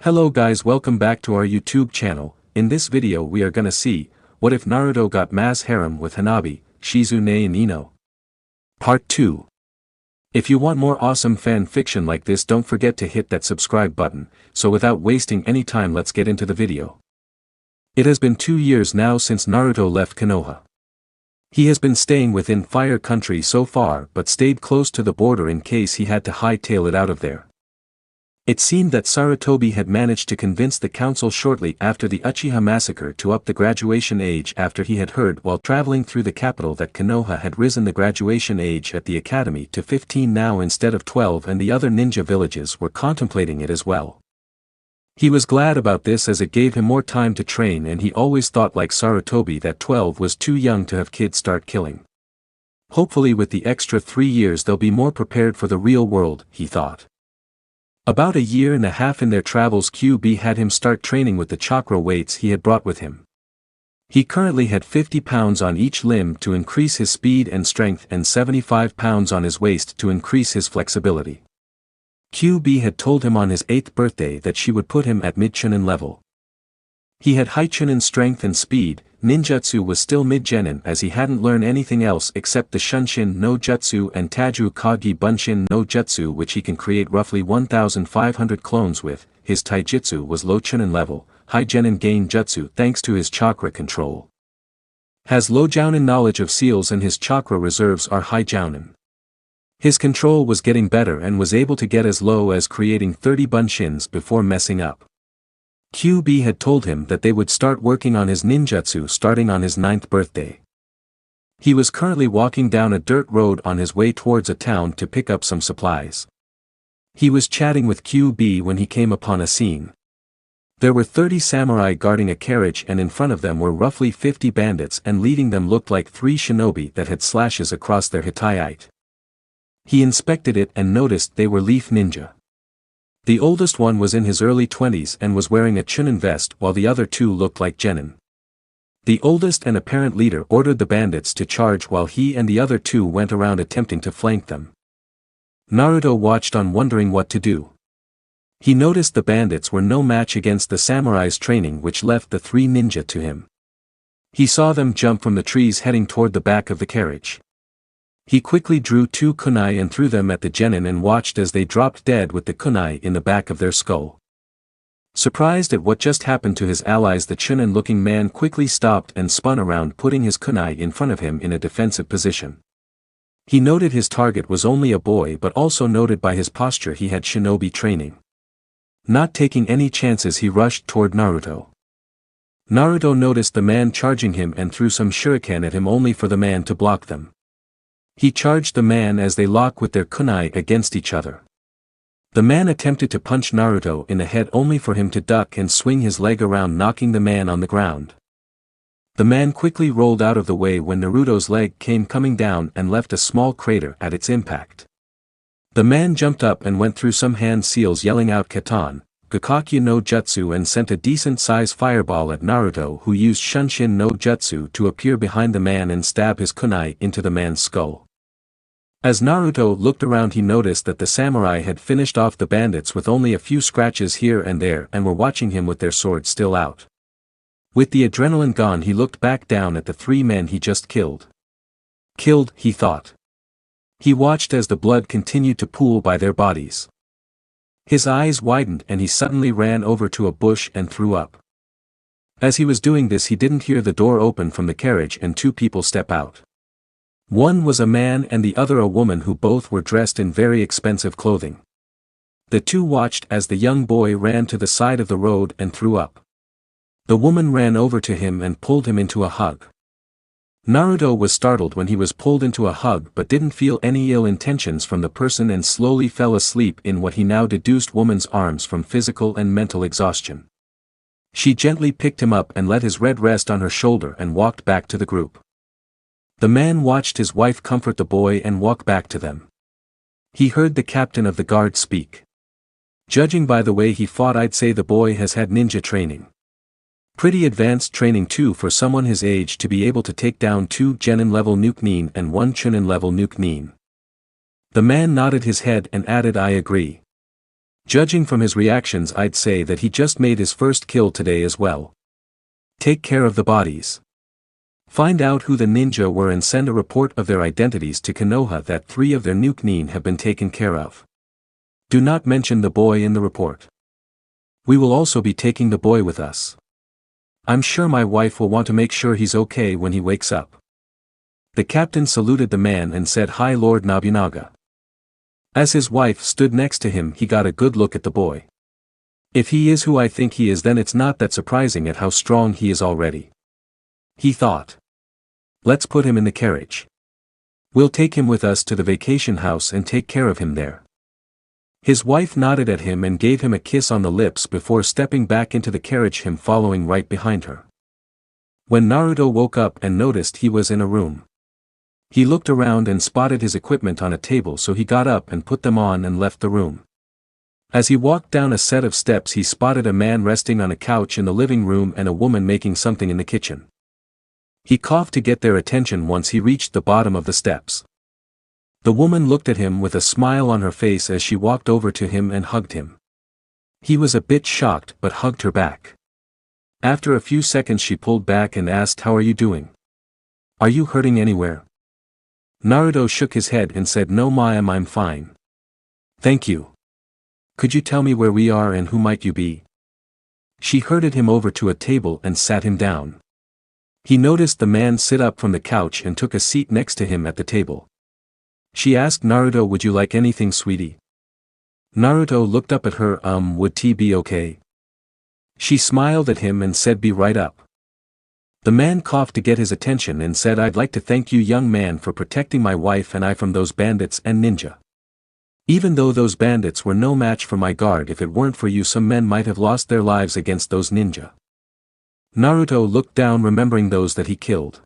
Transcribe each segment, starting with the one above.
Hello guys, welcome back to our YouTube channel. In this video we are gonna see, what if Naruto got mass harem with Hanabi, Shizune and Ino? Part 2. If you want more awesome fan fiction like this, don't forget to hit that subscribe button. So without wasting any time, let's get into the video. It has been 2 years now since Naruto left Konoha. He has been staying within Fire Country so far, but stayed close to the border in case he had to hightail it out of there. It seemed that Sarutobi had managed to convince the council shortly after the Uchiha massacre to up the graduation age, after he had heard while traveling through the capital that Konoha had risen the graduation age at the academy to 15 now instead of 12, and the other ninja villages were contemplating it as well. He was glad about this as it gave him more time to train, and he always thought like Sarutobi that 12 was too young to have kids start killing. Hopefully with the extra 3 years they'll be more prepared for the real world, he thought. About a year and a half in their travels, QB had him start training with the chakra weights he had brought with him. He currently had 50 pounds on each limb to increase his speed and strength, and 75 pounds on his waist to increase his flexibility. QB had told him on his 8th birthday that she would put him at mid-chunin level. He had high chunin strength and speed. Ninjutsu was still mid-genin as he hadn't learned anything else except the Shunshin no Jutsu and Taju Kagi Bunshin no Jutsu, which he can create roughly 1,500 clones with. His Taijutsu was low chunin level, high genin gain jutsu thanks to his chakra control. Has low jounin knowledge of seals, and his chakra reserves are high jounin. His control was getting better and was able to get as low as creating 30 bunshins before messing up. QB had told him that they would start working on his ninjutsu starting on his 9th birthday. He was currently walking down a dirt road on his way towards a town to pick up some supplies. He was chatting with QB when he came upon a scene. There were 30 samurai guarding a carriage, and in front of them were roughly 50 bandits, and leading them looked like 3 shinobi that had slashes across their Hittite. He inspected it and noticed they were leaf ninja. The oldest one was in his early 20s and was wearing a chunin vest, while the other 2 looked like genin. The oldest and apparent leader ordered the bandits to charge while he and the other 2 went around attempting to flank them. Naruto watched on, wondering what to do. He noticed the bandits were no match against the samurai's training, which left the 3 ninja to him. He saw them jump from the trees heading toward the back of the carriage. He quickly drew 2 kunai and threw them at the genin and watched as they dropped dead with the kunai in the back of their skull. Surprised at what just happened to his allies, the chunin-looking man quickly stopped and spun around, putting his kunai in front of him in a defensive position. He noted his target was only a boy, but also noted by his posture he had shinobi training. Not taking any chances, he rushed toward Naruto. Naruto noticed the man charging him and threw some shuriken at him, only for the man to block them. He charged the man as they locked with their kunai against each other. The man attempted to punch Naruto in the head, only for him to duck and swing his leg around, knocking the man on the ground. The man quickly rolled out of the way when Naruto's leg came coming down and left a small crater at its impact. The man jumped up and went through some hand seals, yelling out Katan, Gakakyu no Jutsu, and sent a decent-sized fireball at Naruto, who used Shunshin no Jutsu to appear behind the man and stab his kunai into the man's skull. As Naruto looked around, he noticed that the samurai had finished off the bandits with only a few scratches here and there, and were watching him with their swords still out. With the adrenaline gone, he looked back down at the 3 men he just killed. Killed, he thought. He watched as the blood continued to pool by their bodies. His eyes widened and he suddenly ran over to a bush and threw up. As he was doing this, he didn't hear the door open from the carriage and 2 people step out. One was a man and the other a woman, who both were dressed in very expensive clothing. The 2 watched as the young boy ran to the side of the road and threw up. The woman ran over to him and pulled him into a hug. Naruto was startled when he was pulled into a hug, but didn't feel any ill intentions from the person, and slowly fell asleep in what he now deduced woman's arms from physical and mental exhaustion. She gently picked him up and let his head rest on her shoulder and walked back to the group. The man watched his wife comfort the boy and walk back to them. He heard the captain of the guard speak. Judging by the way he fought, I'd say the boy has had ninja training. Pretty advanced training too for someone his age to be able to take down 2 genin level nuke nin and 1 chunin level nuke nin. The man nodded his head and added, I agree. Judging from his reactions, I'd say that he just made his first kill today as well. Take care of the bodies. Find out who the ninja were and send a report of their identities to Konoha that 3 of their nuke have been taken care of. Do not mention the boy in the report. We will also be taking the boy with us. I'm sure my wife will want to make sure he's okay when he wakes up. The captain saluted the man and said, "Hi Lord Nobunaga." As his wife stood next to him, he got a good look at the boy. If he is who I think he is, then it's not that surprising at how strong he is already. He thought. Let's put him in the carriage. We'll take him with us to the vacation house and take care of him there. His wife nodded at him and gave him a kiss on the lips before stepping back into the carriage, him following right behind her. When Naruto woke up and noticed he was in a room, he looked around and spotted his equipment on a table, so he got up and put them on and left the room. As he walked down a set of steps, he spotted a man resting on a couch in the living room and a woman making something in the kitchen. He coughed to get their attention once he reached the bottom of the steps. The woman looked at him with a smile on her face as she walked over to him and hugged him. He was a bit shocked but hugged her back. After a few seconds she pulled back and asked, "How are you doing? Are you hurting anywhere?" Naruto shook his head and said, "No ma'am, I'm fine. Thank you. Could you tell me where we are and who might you be?" She herded him over to a table and sat him down. He noticed the man sit up from the couch and took a seat next to him at the table. She asked Naruto, "Would you like anything, sweetie?" Naruto looked up at her, "Would tea be okay?" She smiled at him and said, "Be right up." The man coughed to get his attention and said, "I'd like to thank you, young man, for protecting my wife and I from those bandits and ninja. Even though those bandits were no match for my guard, if it weren't for you some men might have lost their lives against those ninja." Naruto looked down, remembering those that he killed.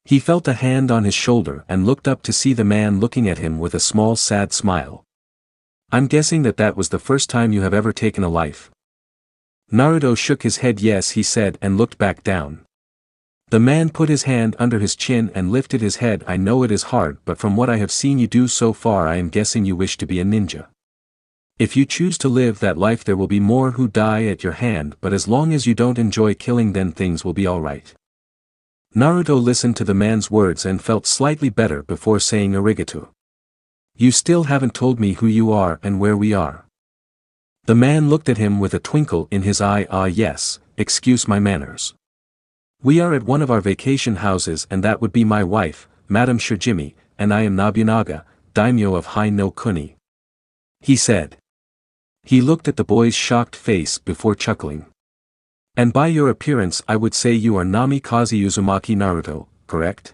He felt a hand on his shoulder and looked up to see the man looking at him with a small sad smile. "I'm guessing that was the first time you have ever taken a life?" Naruto shook his head. "Yes," he said, and looked back down. The man put his hand under his chin and lifted his head. "I know it is hard, but from what I have seen you do so far, I am guessing you wish to be a ninja. If you choose to live that life, there will be more who die at your hand, but as long as you don't enjoy killing, then things will be alright." Naruto listened to the man's words and felt slightly better before saying arigato. "You still haven't told me who you are and where we are." The man looked at him with a twinkle in his eye. "Ah yes, excuse my manners. We are at one of our vacation houses, and that would be my wife, Madame Shizune, and I am Nobunaga, daimyo of Hai no Kuni," he said. He looked at the boy's shocked face before chuckling. "And by your appearance I would say you are NamikazeUzumaki Naruto, correct?"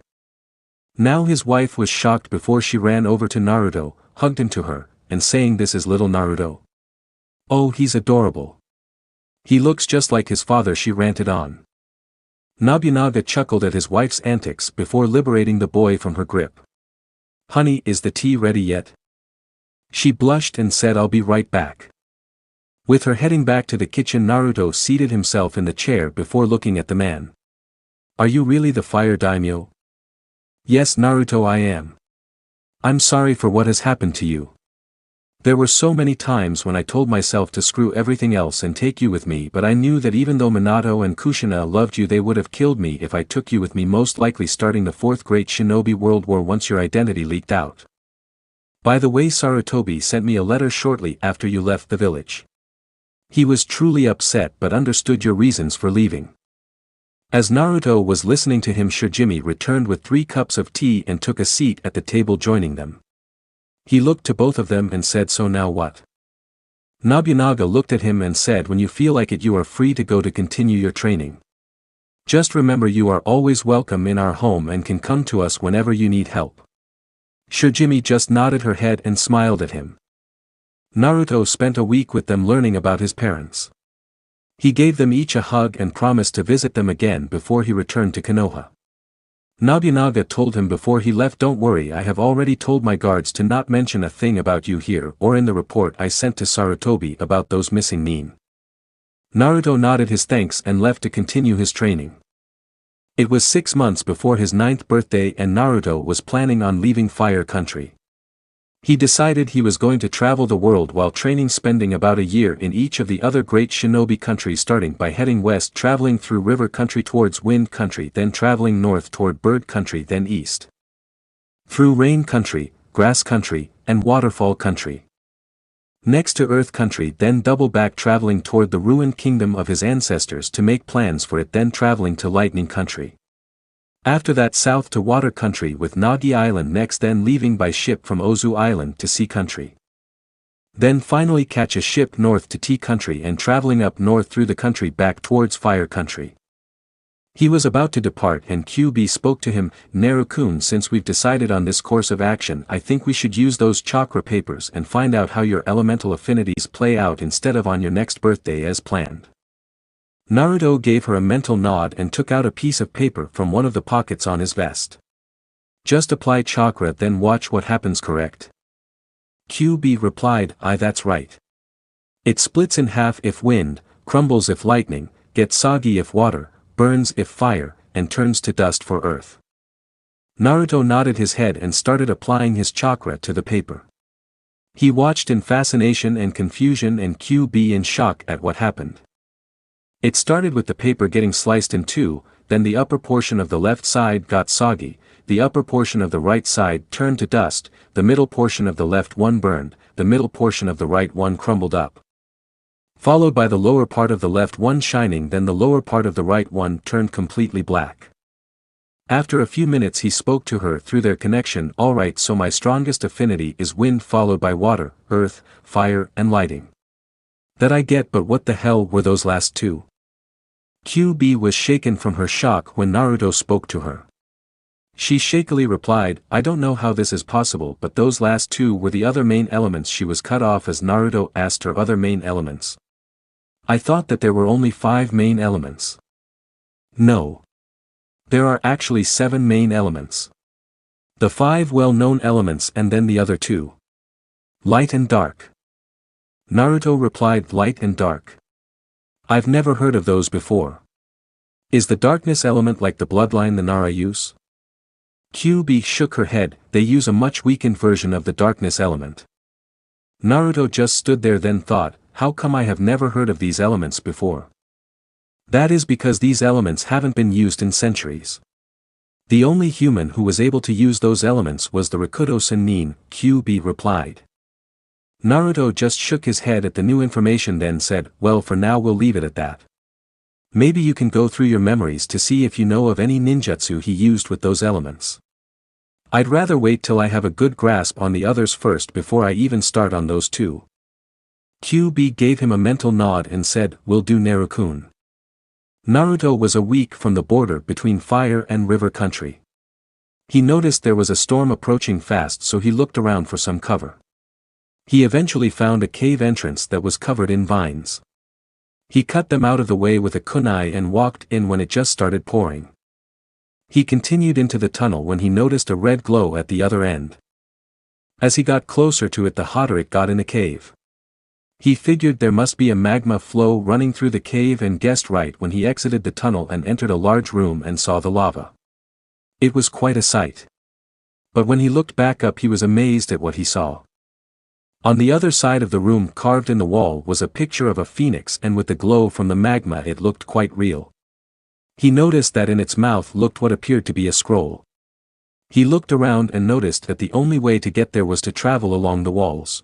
Now his wife was shocked before she ran over to Naruto, hugged him to her, and saying, "This is little Naruto. Oh, he's adorable. He looks just like his father," she ranted on. Nobunaga chuckled at his wife's antics before liberating the boy from her grip. "Honey, is the tea ready yet?" She blushed and said, "I'll be right back." With her heading back to the kitchen, Naruto seated himself in the chair before looking at the man. "Are you really the fire daimyo?" "Yes, Naruto, I am. I'm sorry for what has happened to you. There were so many times when I told myself to screw everything else and take you with me, but I knew that even though Minato and Kushina loved you, they would have killed me if I took you with me, most likely starting the Fourth Great Shinobi World War once your identity leaked out. By the way, Sarutobi sent me a letter shortly after you left the village. He was truly upset but understood your reasons for leaving." As Naruto was listening to him, Shizune returned with 3 cups of tea and took a seat at the table joining them. He looked to both of them and said, "So now what?" Nobunaga looked at him and said, "When you feel like it, you are free to go to continue your training. Just remember, you are always welcome in our home and can come to us whenever you need help." Shizune just nodded her head and smiled at him. Naruto spent a week with them learning about his parents. He gave them each a hug and promised to visit them again before he returned to Konoha. Nobunaga told him before he left, "Don't worry, I have already told my guards to not mention a thing about you here or in the report I sent to Sarutobi about those missing nin." Naruto nodded his thanks and left to continue his training. It was 6 months before his 9th birthday and Naruto was planning on leaving Fire Country. He decided he was going to travel the world while training, spending about a year in each of the other great shinobi countries, starting by heading west, traveling through river country towards wind country, then traveling north toward bird country, then east through rain country, grass country, and waterfall country. Next to earth country, then double back, traveling toward the ruined kingdom of his ancestors to make plans for it, then traveling to lightning country. After that south to water country with Nagi Island next, then leaving by ship from Ozu Island to sea country. Then finally catch a ship north to tea country and traveling up north through the country back towards fire country. He was about to depart and QB spoke to him, "Naru-kun, since we've decided on this course of action, I think we should use those chakra papers and find out how your elemental affinities play out instead of on your next birthday as planned." Naruto gave her a mental nod and took out a piece of paper from one of the pockets on his vest. "Just apply chakra, then watch what happens, correct?" QB replied, "Aye, that's right. It splits in half if wind, crumbles if lightning, gets soggy if water, burns if fire, and turns to dust for earth." Naruto nodded his head and started applying his chakra to the paper. He watched in fascination and confusion and QB in shock at what happened. It started with the paper getting sliced in two, then the upper portion of the left side got soggy, the upper portion of the right side turned to dust, the middle portion of the left one burned, the middle portion of the right one crumbled up, followed by the lower part of the left one shining, then the lower part of the right one turned completely black. After a few minutes he spoke to her through their connection, "Alright, so my strongest affinity is wind, followed by water, earth, fire, and lighting. That I get, but what the hell were those last two?" QB was shaken from her shock when Naruto spoke to her. She shakily replied, "I don't know how this is possible, but those last two were the other main elements." She was cut off as Naruto asked her other main elements. "I thought that there were only 5 main elements." "No. There are actually 7 main elements. The 5 well-known elements and then the other 2. Light and dark." Naruto replied, "Light and dark? I've never heard of those before. Is the darkness element like the bloodline the Nara use?" QB shook her head, "They use a much weakened version of the darkness element." Naruto just stood there, then thought, how come I have never heard of these elements before? That is because these elements haven't been used in centuries. The only human who was able to use those elements was the Rakuto Sennin, QB replied. Naruto just shook his head at the new information, then said, "Well, for now we'll leave it at that. Maybe you can go through your memories to see if you know of any ninjutsu he used with those elements. I'd rather wait till I have a good grasp on the others first before I even start on those two." QB gave him a mental nod and said, "Will do, Naru-kun." Naruto was a week from the border between fire and river country. He noticed there was a storm approaching fast, so he looked around for some cover. He eventually found a cave entrance that was covered in vines. He cut them out of the way with a kunai and walked in when it just started pouring. He continued into the tunnel when he noticed a red glow at the other end. As he got closer to it, the hotter it got in a cave. He figured there must be a magma flow running through the cave and guessed right when he exited the tunnel and entered a large room and saw the lava. It was quite a sight. But when he looked back up, he was amazed at what he saw. On the other side of the room, carved in the wall, was a picture of a phoenix, and with the glow from the magma it looked quite real. He noticed that in its mouth looked what appeared to be a scroll. He looked around and noticed that the only way to get there was to travel along the walls.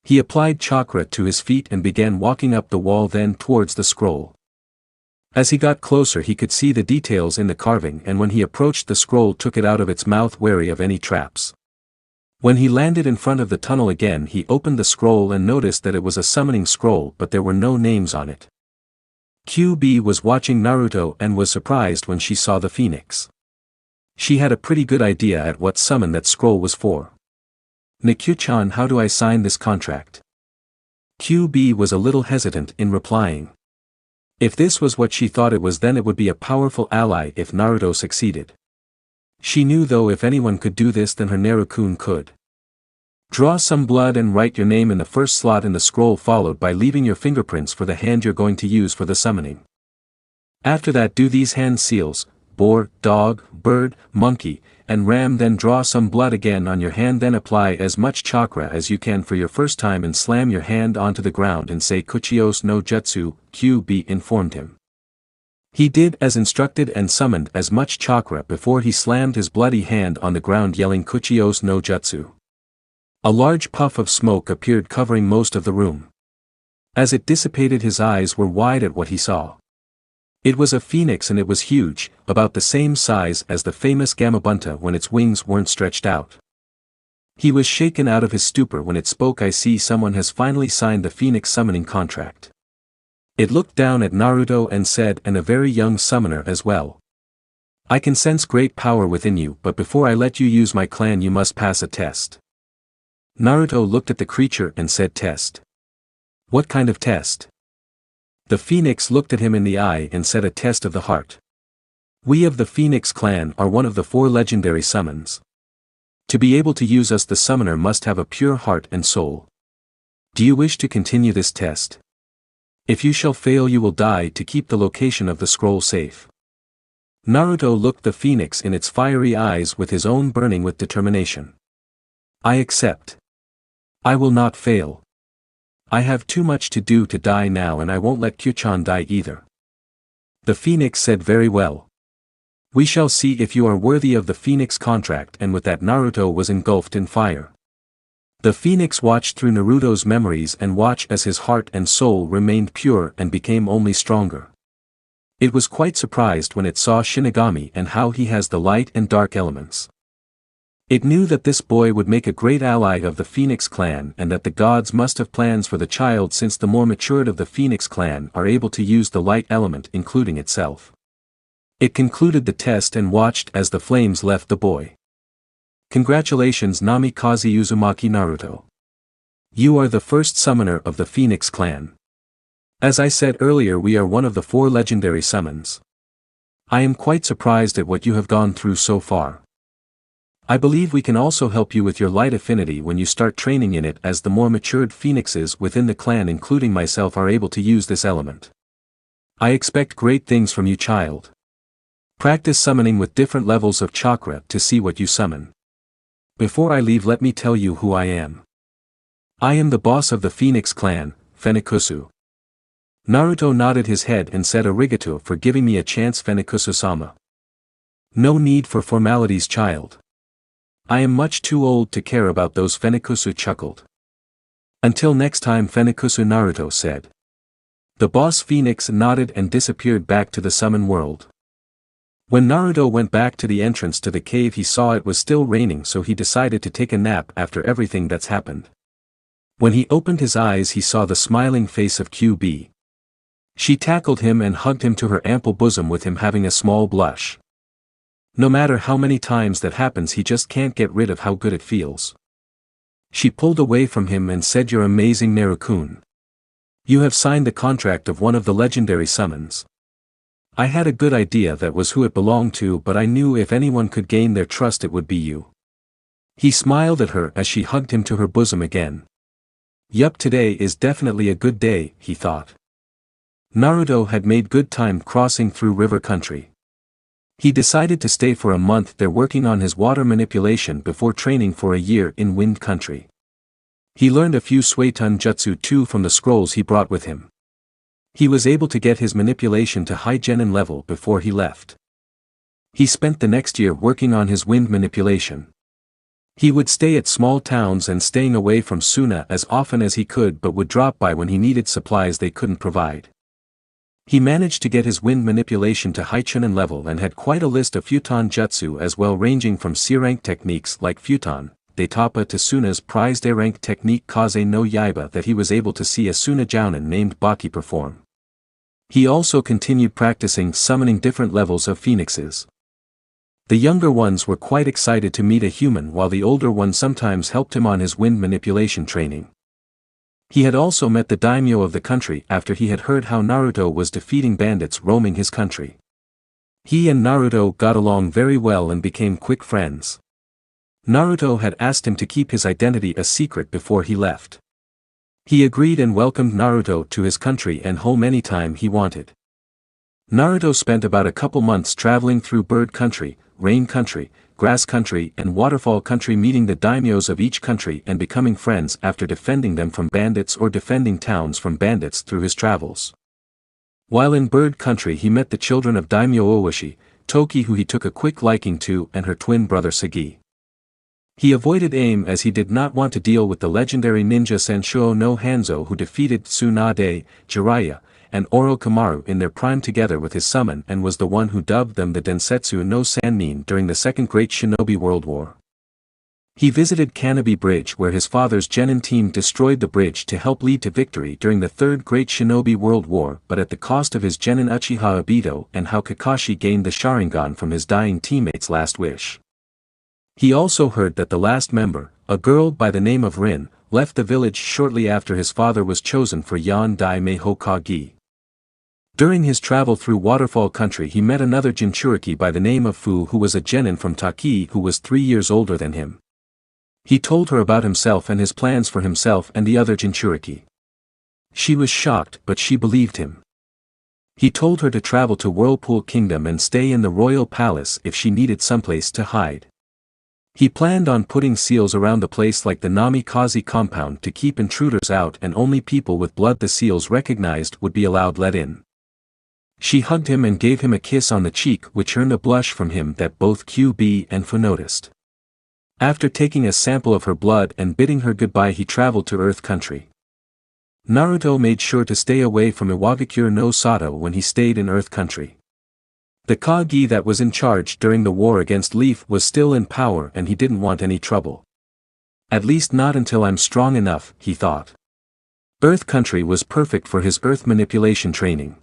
He applied chakra to his feet and began walking up the wall, then towards the scroll. As he got closer he could see the details in the carving, and when he approached the scroll, took it out of its mouth, wary of any traps. When he landed in front of the tunnel again, he opened the scroll and noticed that it was a summoning scroll, but there were no names on it. QB was watching Naruto and was surprised when she saw the phoenix. She had a pretty good idea at what summon that scroll was for. "Nikyu-chan, how do I sign this contract?" QB was a little hesitant in replying. If this was what she thought it was, then it would be a powerful ally if Naruto succeeded. She knew though if anyone could do this, then her Naru-kun could. "Draw some blood and write your name in the first slot in the scroll, followed by leaving your fingerprints for the hand you're going to use for the summoning. After that, do these hand seals, boar, dog, bird, monkey, and ram. Then draw some blood again on your hand, then apply as much chakra as you can for your first time and slam your hand onto the ground and say Kuchios no Jutsu, QB informed him. He did as instructed and summoned as much chakra before he slammed his bloody hand on the ground yelling Kuchios no Jutsu. A large puff of smoke appeared covering most of the room. As it dissipated, his eyes were wide at what he saw. It was a phoenix, and it was huge, about the same size as the famous Gamabunta when its wings weren't stretched out. He was shaken out of his stupor when it spoke. I see someone has finally signed the phoenix summoning contract. It looked down at Naruto and said, and a very young summoner as well. I can sense great power within you, but before I let you use my clan you must pass a test. Naruto looked at the creature and said, test? What kind of test? The phoenix looked at him in the eye and said, a test of the heart. We of the Phoenix clan are one of the 4 legendary summons. To be able to use us, the summoner must have a pure heart and soul. Do you wish to continue this test? If you shall fail you will die. To keep the location of the scroll safe. Naruto looked the phoenix in its fiery eyes with his own burning with determination. I accept. I will not fail. I have too much to do to die now, and I won't let Kyuchan die either. The phoenix said, very well. We shall see if you are worthy of the phoenix contract. And with that, Naruto was engulfed in fire. The phoenix watched through Naruto's memories and watched as his heart and soul remained pure and became only stronger. It was quite surprised when it saw Shinigami and how he has the light and dark elements. It knew that this boy would make a great ally of the Phoenix clan, and that the gods must have plans for the child, since the more matured of the Phoenix clan are able to use the light element, including itself. It concluded the test and watched as the flames left the boy. Congratulations, NamikazeUzumaki Naruto. You are the first summoner of the Phoenix clan. As I said earlier, we are one of the 4 legendary summons. I am quite surprised at what you have gone through so far. I believe we can also help you with your light affinity when you start training in it, as the more matured phoenixes within the clan, including myself, are able to use this element. I expect great things from you, child. Practice summoning with different levels of chakra to see what you summon. Before I leave, let me tell you who I am. I am the boss of the Phoenix clan, Fenikusu. Naruto nodded his head and said, arigato for giving me a chance, Fenikusu-sama. No need for formalities, child. I am much too old to care about those. Fenikusu chuckled. Until next time, Fenikusu, Naruto said. The boss Phoenix nodded and disappeared back to the summon world. When Naruto went back to the entrance to the cave, he saw it was still raining, so he decided to take a nap after everything that's happened. When he opened his eyes, he saw the smiling face of QB. She tackled him and hugged him to her ample bosom, with him having a small blush. No matter how many times that happens, he just can't get rid of how good it feels. She pulled away from him and said, you're amazing, Naru-kun. You have signed the contract of one of the legendary summons. I had a good idea that was who it belonged to, but I knew if anyone could gain their trust it would be you. He smiled at her as she hugged him to her bosom again. Yup, today is definitely a good day, he thought. Naruto had made good time crossing through river country. He decided to stay for a month there, working on his water manipulation before training for a year in wind country. He learned a few Suetun jutsu too from the scrolls he brought with him. He was able to get his manipulation to high genin level before he left. He spent the next year working on his wind manipulation. He would stay at small towns and staying away from Suna as often as he could, but would drop by when he needed supplies they couldn't provide. He managed to get his wind manipulation to high chunin level and had quite a list of futon jutsu as well, ranging from C-rank techniques like futon, Daitapa to Suna's prized A-rank technique Kaze no Yaiba that he was able to see a Suna jounin named Baki perform. He also continued practicing summoning different levels of phoenixes. The younger ones were quite excited to meet a human, while the older ones sometimes helped him on his wind manipulation training. He had also met the daimyo of the country after he had heard how Naruto was defeating bandits roaming his country. He and Naruto got along very well and became quick friends. Naruto had asked him to keep his identity a secret before he left. He agreed and welcomed Naruto to his country and home anytime he wanted. Naruto spent about a couple months traveling through bird country, rain country, grass country and waterfall country, meeting the daimyos of each country and becoming friends after defending them from bandits or defending towns from bandits through his travels. While in bird country he met the children of Daimyo Owashi, Toki, who he took a quick liking to, and her twin brother Sagi. He avoided Aim as he did not want to deal with the legendary ninja Sanshuo no Hanzo, who defeated Tsunade, Jiraiya, and Orochimaru in their prime together with his summon, and was the one who dubbed them the Densetsu no Sannin during the Second Great Shinobi World War. He visited Hanabi Bridge, where his father's genin team destroyed the bridge to help lead to victory during the Third Great Shinobi World War, but at the cost of his genin Uchiha Obito, and how Kakashi gained the Sharingan from his dying teammate's last wish. He also heard that the last member, a girl by the name of Rin, left the village shortly after his father was chosen for Yandai Hokage. During his travel through Waterfall country he met another Jinchuriki by the name of Fu, who was a genin from Taki, who was 3 years older than him. He told her about himself and his plans for himself and the other Jinchuriki. She was shocked, but she believed him. He told her to travel to Whirlpool Kingdom and stay in the royal palace if she needed someplace to hide. He planned on putting seals around the place like the Namikaze compound to keep intruders out, and only people with blood the seals recognized would be allowed let in. She hugged him and gave him a kiss on the cheek, which earned a blush from him that both QB and Fu noticed. After taking a sample of her blood and bidding her goodbye, he traveled to Earth Country. Naruto made sure to stay away from Iwagakure no Sato when he stayed in Earth Country. The Kage that was in charge during the war against Leaf was still in power, and he didn't want any trouble. At least not until I'm strong enough, he thought. Earth Country was perfect for his earth manipulation training.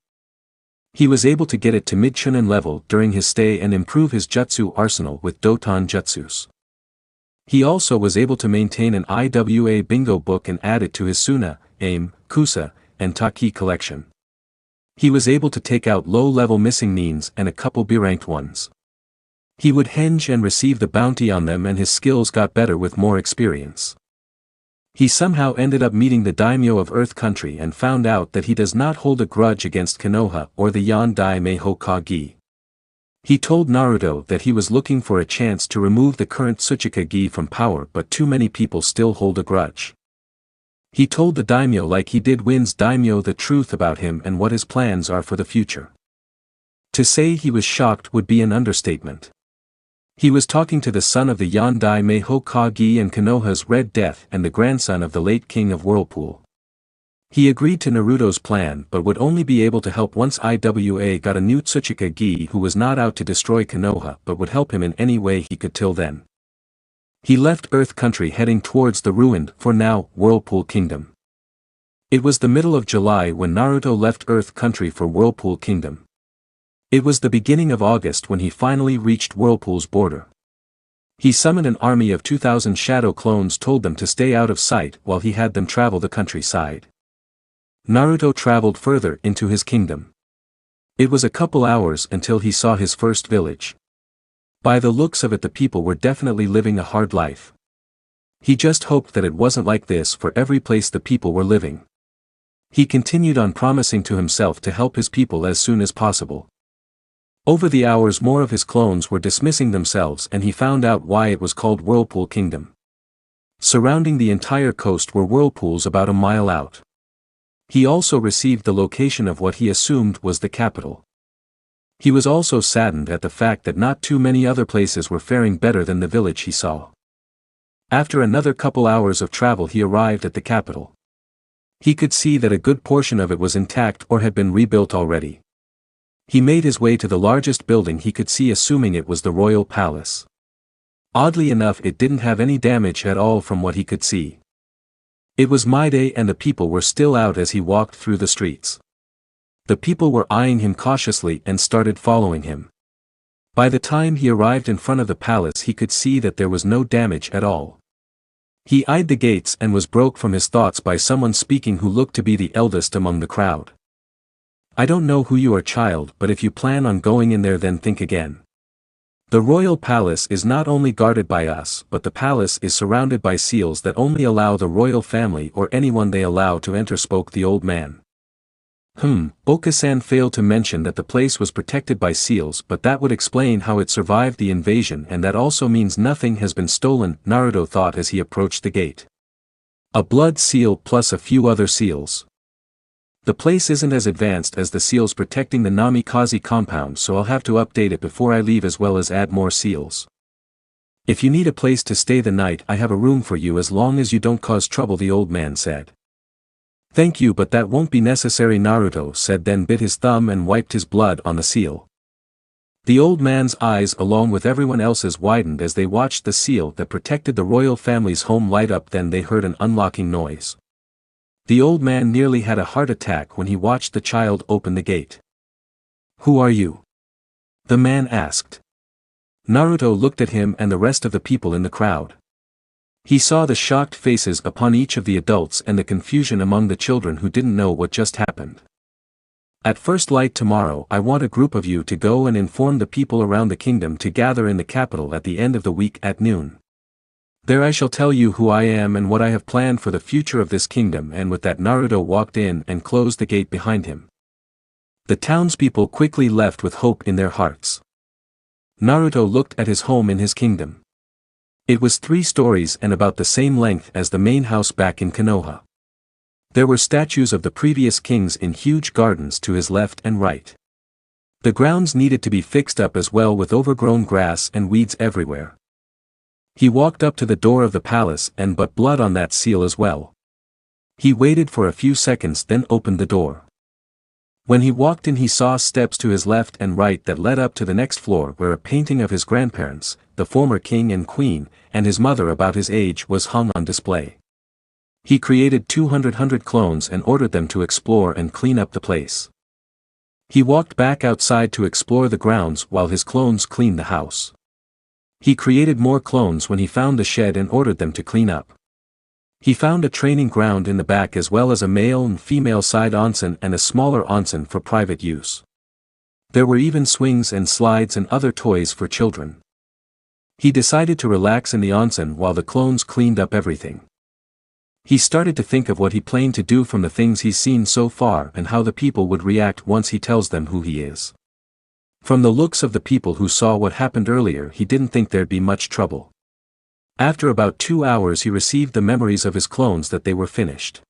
He was able to get it to mid-chunin level during his stay and improve his jutsu arsenal with Doton jutsus. He also was able to maintain an IWA bingo book and add it to his Suna, Aim, Kusa, and Taki collection. He was able to take out low-level missing nins and a couple B-ranked ones. He would henge and receive the bounty on them, and his skills got better with more experience. He somehow ended up meeting the daimyo of Earth Country and found out that he does not hold a grudge against Konoha or the Yandai Hokage. He told Naruto that he was looking for a chance to remove the current Tsuchikage from power, but too many people still hold a grudge. He told the daimyo like he did Win's daimyo the truth about him and what his plans are for the future. To say he was shocked would be an understatement. He was talking to the son of the Yandai Hokage and Konoha's Red Death and the grandson of the late king of Whirlpool. He agreed to Naruto's plan but would only be able to help once IWA got a new Tsuchikage who was not out to destroy Konoha but would help him in any way he could till then. He left Earth Country heading towards the ruined, for now, Whirlpool Kingdom. It was the middle of July when Naruto left Earth Country for Whirlpool Kingdom. It was the beginning of August when he finally reached Whirlpool's border. He summoned an army of 2,000 shadow clones, told them to stay out of sight while he had them travel the countryside. Naruto traveled further into his kingdom. It was a couple hours until he saw his first village. By the looks of it, the people were definitely living a hard life. He just hoped that it wasn't like this for every place the people were living. He continued on promising to himself to help his people as soon as possible. Over the hours more of his clones were dismissing themselves, and he found out why it was called Whirlpool Kingdom. Surrounding the entire coast were whirlpools about a mile out. He also received the location of what he assumed was the capital. He was also saddened at the fact that not too many other places were faring better than the village he saw. After another couple hours of travel he arrived at the capital. He could see that a good portion of it was intact or had been rebuilt already. He made his way to the largest building he could see, assuming it was the royal palace. Oddly enough, it didn't have any damage at all from what he could see. It was May and the people were still out as he walked through the streets. The people were eyeing him cautiously and started following him. By the time he arrived in front of the palace he could see that there was no damage at all. He eyed the gates and was broke from his thoughts by someone speaking who looked to be the eldest among the crowd. "I don't know who you are, child, but if you plan on going in there then think again. The royal palace is not only guarded by us, but the palace is surrounded by seals that only allow the royal family or anyone they allow to enter," spoke the old man. Bokusan failed to mention that the place was protected by seals, but that would explain how it survived the invasion, and that also means nothing has been stolen, Naruto thought as he approached the gate. A blood seal plus a few other seals. The place isn't as advanced as the seals protecting the Namikaze compound, so I'll have to update it before I leave as well as add more seals. If you need a place to stay the night, I have a room for you as long as you don't cause trouble, the old man said. Thank you, but that won't be necessary, Naruto said, then bit his thumb and wiped his blood on the seal. The old man's eyes along with everyone else's widened as they watched the seal that protected the royal family's home light up. Then they heard an unlocking noise. The old man nearly had a heart attack when he watched the child open the gate. Who are you? The man asked. Naruto looked at him and the rest of the people in the crowd. He saw the shocked faces upon each of the adults and the confusion among the children who didn't know what just happened. At first light tomorrow, I want a group of you to go and inform the people around the kingdom to gather in the capital at the end of the week at noon. There I shall tell you who I am and what I have planned for the future of this kingdom, and with that Naruto walked in and closed the gate behind him. The townspeople quickly left with hope in their hearts. Naruto looked at his home in his kingdom. It was 3 stories and about the same length as the main house back in Konoha. There were statues of the previous kings in huge gardens to his left and right. The grounds needed to be fixed up as well, with overgrown grass and weeds everywhere. He walked up to the door of the palace and but blood on that seal as well. He waited for a few seconds, then opened the door. When he walked in, he saw steps to his left and right that led up to the next floor, where a painting of his grandparents, the former king and queen, and his mother about his age was hung on display. He created 200 clones and ordered them to explore and clean up the place. He walked back outside to explore the grounds while his clones cleaned the house. He created more clones when he found the shed and ordered them to clean up. He found a training ground in the back as well as a male and female side onsen and a smaller onsen for private use. There were even swings and slides and other toys for children. He decided to relax in the onsen while the clones cleaned up everything. He started to think of what he planned to do from the things he's seen so far and how the people would react once he tells them who he is. From the looks of the people who saw what happened earlier, he didn't think there'd be much trouble. After about 2 hours he received the memories of his clones that they were finished.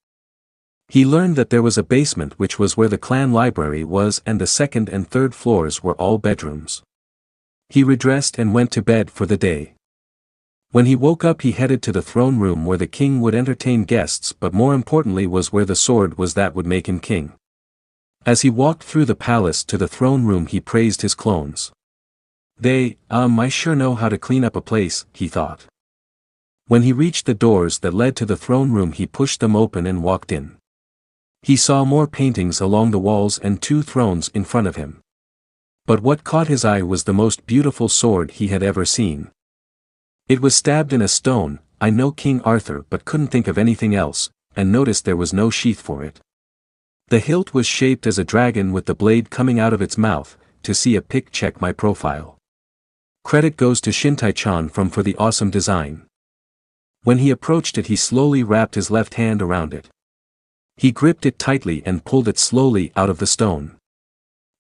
He learned that there was a basement which was where the clan library was, and the 2nd and 3rd floors were all bedrooms. He redressed and went to bed for the day. When he woke up he headed to the throne room where the king would entertain guests, but more importantly was where the sword was that would make him king. As he walked through the palace to the throne room he praised his clones. I sure know how to clean up a place, he thought. When he reached the doors that led to the throne room he pushed them open and walked in. He saw more paintings along the walls and 2 thrones in front of him. But what caught his eye was the most beautiful sword he had ever seen. It was stabbed in a stone. I know King Arthur, but couldn't think of anything else, and noticed there was no sheath for it. The hilt was shaped as a dragon with the blade coming out of its mouth. To see a pic, check my profile. Credit goes to Shintai-chan for the awesome design. When he approached it he slowly wrapped his left hand around it. He gripped it tightly and pulled it slowly out of the stone.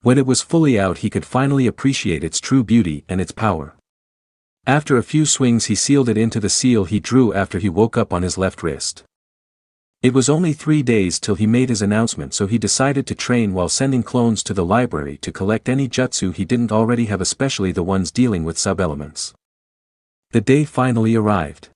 When it was fully out he could finally appreciate its true beauty and its power. After a few swings he sealed it into the seal he drew after he woke up on his left wrist. It was only 3 days till he made his announcement, so he decided to train while sending clones to the library to collect any jutsu he didn't already have, especially the ones dealing with sub-elements. The day finally arrived.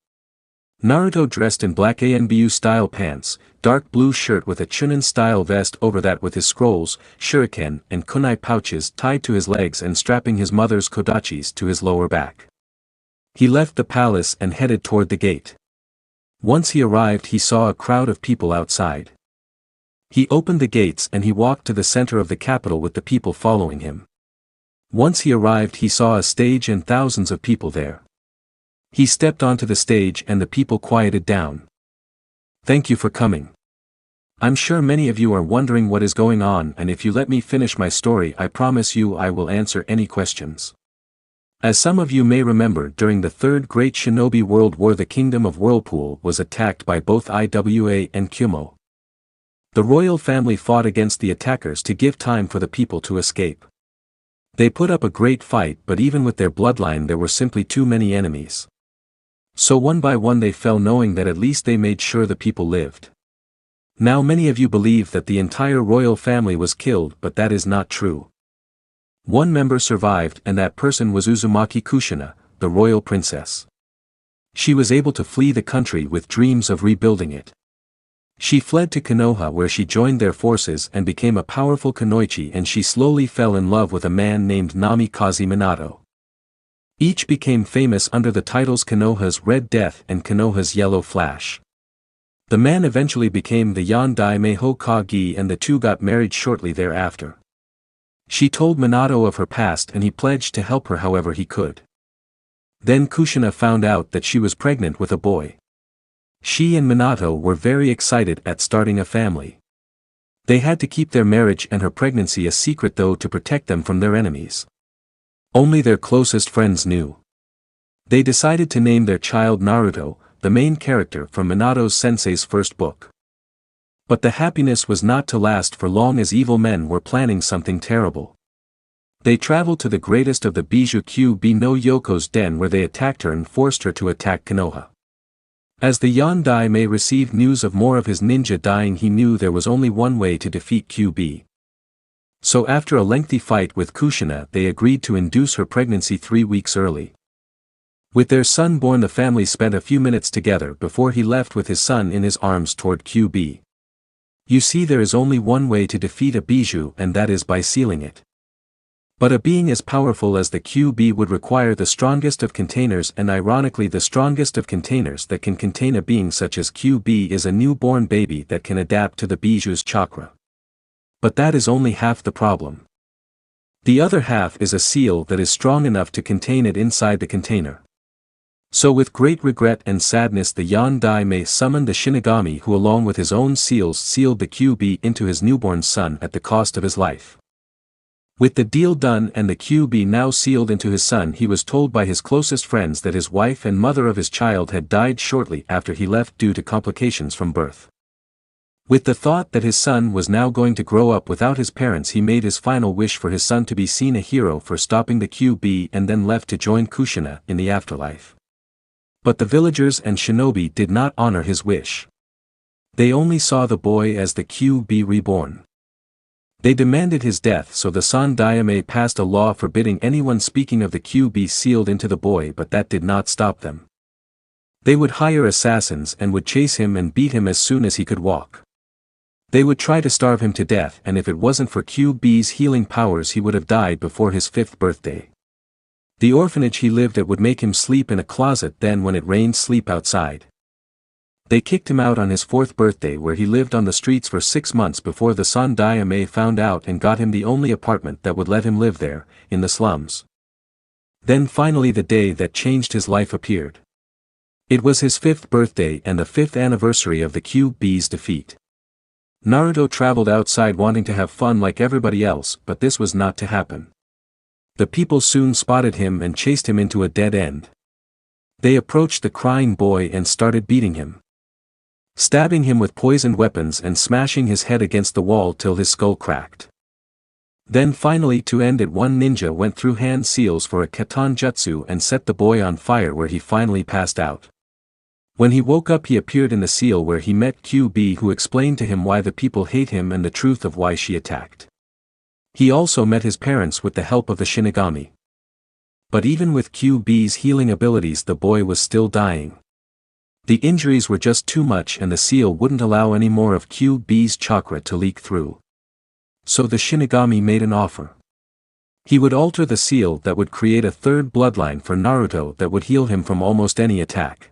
Naruto dressed in black ANBU-style pants, dark blue shirt with a chunin-style vest over that with his scrolls, shuriken, and kunai pouches tied to his legs and strapping his mother's kodachis to his lower back. He left the palace and headed toward the gate. Once he arrived he saw a crowd of people outside. He opened the gates and he walked to the center of the capital with the people following him. Once he arrived he saw a stage and thousands of people there. He stepped onto the stage and the people quieted down. Thank you for coming. I'm sure many of you are wondering what is going on, and if you let me finish my story I promise you I will answer any questions. As some of you may remember, during the Third Great Shinobi World War the kingdom of Whirlpool was attacked by both Iwa and Kumo. The royal family fought against the attackers to give time for the people to escape. They put up a great fight, but even with their bloodline there were simply too many enemies. So one by one they fell, knowing that at least they made sure the people lived. Now many of you believe that the entire royal family was killed, but that is not true. One member survived, and that person was Uzumaki Kushina, the royal princess. She was able to flee the country with dreams of rebuilding it. She fled to Konoha, where she joined their forces and became a powerful kunoichi, and she slowly fell in love with a man named Namikaze. Each became famous under the titles Konoha's Red Death and Konoha's Yellow Flash. The man eventually became the Yandai Hokage, and the two got married shortly thereafter. She told Minato of her past and he pledged to help her however he could. Then Kushina found out that she was pregnant with a boy. She and Minato were very excited at starting a family. They had to keep their marriage and her pregnancy a secret though, to protect them from their enemies. Only their closest friends knew. They decided to name their child Naruto, the main character from Minato's sensei's first book. But the happiness was not to last for long, as evil men were planning something terrible. They traveled to the greatest of the Bijou QB no Yoko's den, where they attacked her and forced her to attack Konoha. As the Yandai received news of more of his ninja dying, he knew there was only one way to defeat QB. So after a lengthy fight with Kushina, they agreed to induce her pregnancy 3 weeks early. With their son born, the family spent a few minutes together before he left with his son in his arms toward QB. You see, there is only one way to defeat a Bijou, and that is by sealing it. But a being as powerful as the QB would require the strongest of containers, and ironically the strongest of containers that can contain a being such as QB is a newborn baby that can adapt to the Bijou's chakra. But that is only half the problem. The other half is a seal that is strong enough to contain it inside the container. So with great regret and sadness, the Yandai summoned the Shinigami, who along with his own seals sealed the QB into his newborn son at the cost of his life. With the deal done and the QB now sealed into his son, he was told by his closest friends that his wife and mother of his child had died shortly after he left due to complications from birth. With the thought that his son was now going to grow up without his parents, he made his final wish for his son to be seen a hero for stopping the QB, and then left to join Kushina in the afterlife. But the villagers and shinobi did not honor his wish. They only saw the boy as the QB reborn. They demanded his death, so the Sandaime passed a law forbidding anyone speaking of the QB sealed into the boy, but that did not stop them. They would hire assassins and would chase him and beat him as soon as he could walk. They would try to starve him to death, and if it wasn't for QB's healing powers he would have died before his 5th birthday. The orphanage he lived at would make him sleep in a closet, then when it rained sleep outside. They kicked him out on his 4th birthday, where he lived on the streets for 6 months before the Sandaime found out and got him the only apartment that would let him live there, in the slums. Then finally the day that changed his life appeared. It was his 5th birthday and the 5th anniversary of the QB's defeat. Naruto traveled outside wanting to have fun like everybody else, but this was not to happen. The people soon spotted him and chased him into a dead end. They approached the crying boy and started beating him, stabbing him with poisoned weapons and smashing his head against the wall till his skull cracked. Then finally, to end it, one ninja went through hand seals for a katanjutsu and set the boy on fire, where he finally passed out. When he woke up, he appeared in the seal where he met QB, who explained to him why the people hate him and the truth of why she attacked. He also met his parents with the help of the Shinigami. But even with QB's healing abilities, the boy was still dying. The injuries were just too much and the seal wouldn't allow any more of QB's chakra to leak through. So the Shinigami made an offer. He would alter the seal that would create a 3rd bloodline for Naruto that would heal him from almost any attack.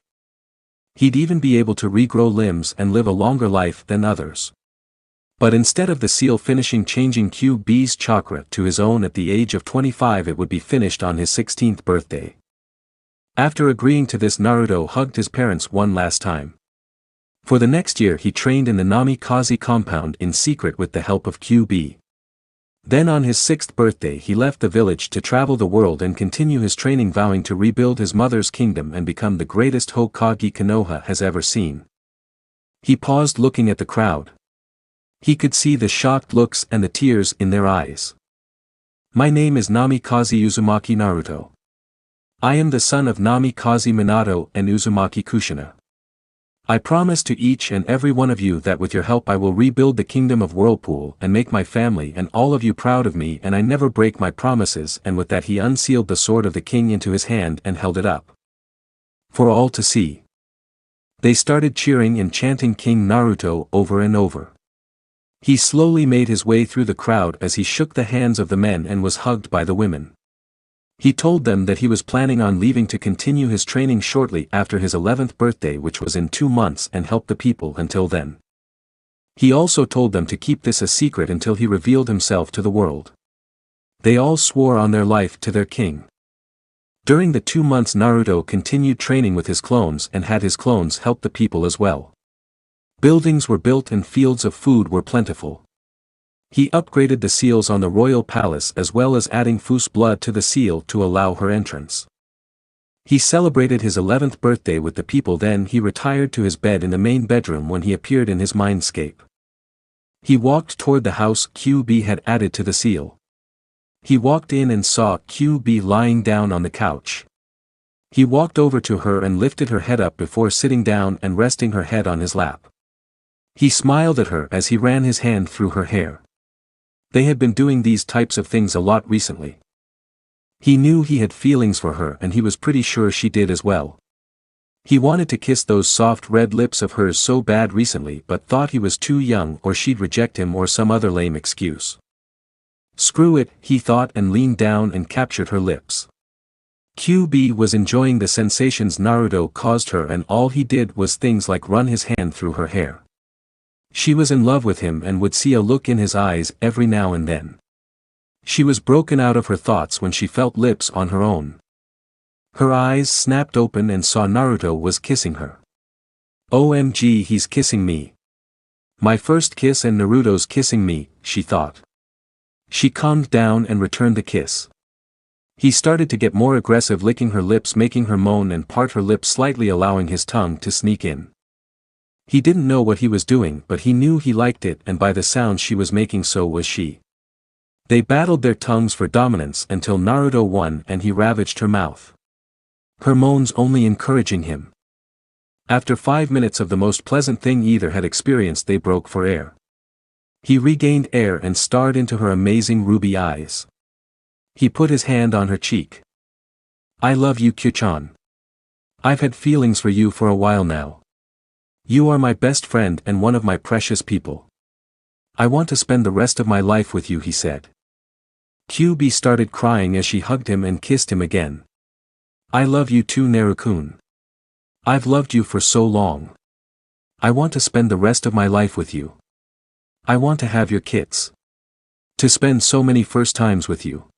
He'd even be able to regrow limbs and live a longer life than others. But instead of the seal finishing changing QB's chakra to his own at the age of 25, it would be finished on his 16th birthday. After agreeing to this, Naruto hugged his parents one last time. For the next year he trained in the Namikaze compound in secret with the help of QB. Then on his 6th birthday he left the village to travel the world and continue his training, vowing to rebuild his mother's kingdom and become the greatest Hokage Konoha has ever seen. He paused, looking at the crowd. He could see the shocked looks and the tears in their eyes. My name is NamikazeUzumaki Naruto. I am the son of Namikaze Minato and Uzumaki Kushina. I promise to each and every one of you that with your help I will rebuild the kingdom of Whirlpool and make my family and all of you proud of me, and I never break my promises. And with that he unsealed the sword of the king into his hand and held it up for all to see. They started cheering and chanting King Naruto over and over. He slowly made his way through the crowd as he shook the hands of the men and was hugged by the women. He told them that he was planning on leaving to continue his training shortly after his 11th birthday, which was in 2 months, and help the people until then. He also told them to keep this a secret until he revealed himself to the world. They all swore on their life to their king. During the 2 months Naruto continued training with his clones and had his clones help the people as well. Buildings were built and fields of food were plentiful. He upgraded the seals on the royal palace as well as adding Fu's blood to the seal to allow her entrance. He celebrated his 11th birthday with the people, then he retired to his bed in the main bedroom when he appeared in his mindscape. He walked toward the house QB had added to the seal. He walked in and saw QB lying down on the couch. He walked over to her and lifted her head up before sitting down and resting her head on his lap. He smiled at her as he ran his hand through her hair. They had been doing these types of things a lot recently. He knew he had feelings for her and he was pretty sure she did as well. He wanted to kiss those soft red lips of hers so bad recently, but thought he was too young or she'd reject him or some other lame excuse. Screw it, he thought, and leaned down and captured her lips. QB was enjoying the sensations Naruto caused her, and all he did was things like run his hand through her hair. She was in love with him and would see a look in his eyes every now and then. She was broken out of her thoughts when she felt lips on her own. Her eyes snapped open and saw Naruto was kissing her. OMG, he's kissing me. My first kiss and Naruto's kissing me, she thought. She calmed down and returned the kiss. He started to get more aggressive, licking her lips, making her moan and part her lips slightly, allowing his tongue to sneak in. He didn't know what he was doing, but he knew he liked it, and by the sound she was making so was she. They battled their tongues for dominance until Naruto won and he ravaged her mouth. Her moans only encouraging him. After 5 minutes of the most pleasant thing either had experienced, they broke for air. He regained air and stared into her amazing ruby eyes. He put his hand on her cheek. I love you, Kyu-chan. I've had feelings for you for a while now. You are my best friend and one of my precious people. I want to spend the rest of my life with you, he said. QB started crying as she hugged him and kissed him again. I love you too, Naru-kun. I've loved you for so long. I want to spend the rest of my life with you. I want to have your kids. To spend so many first times with you.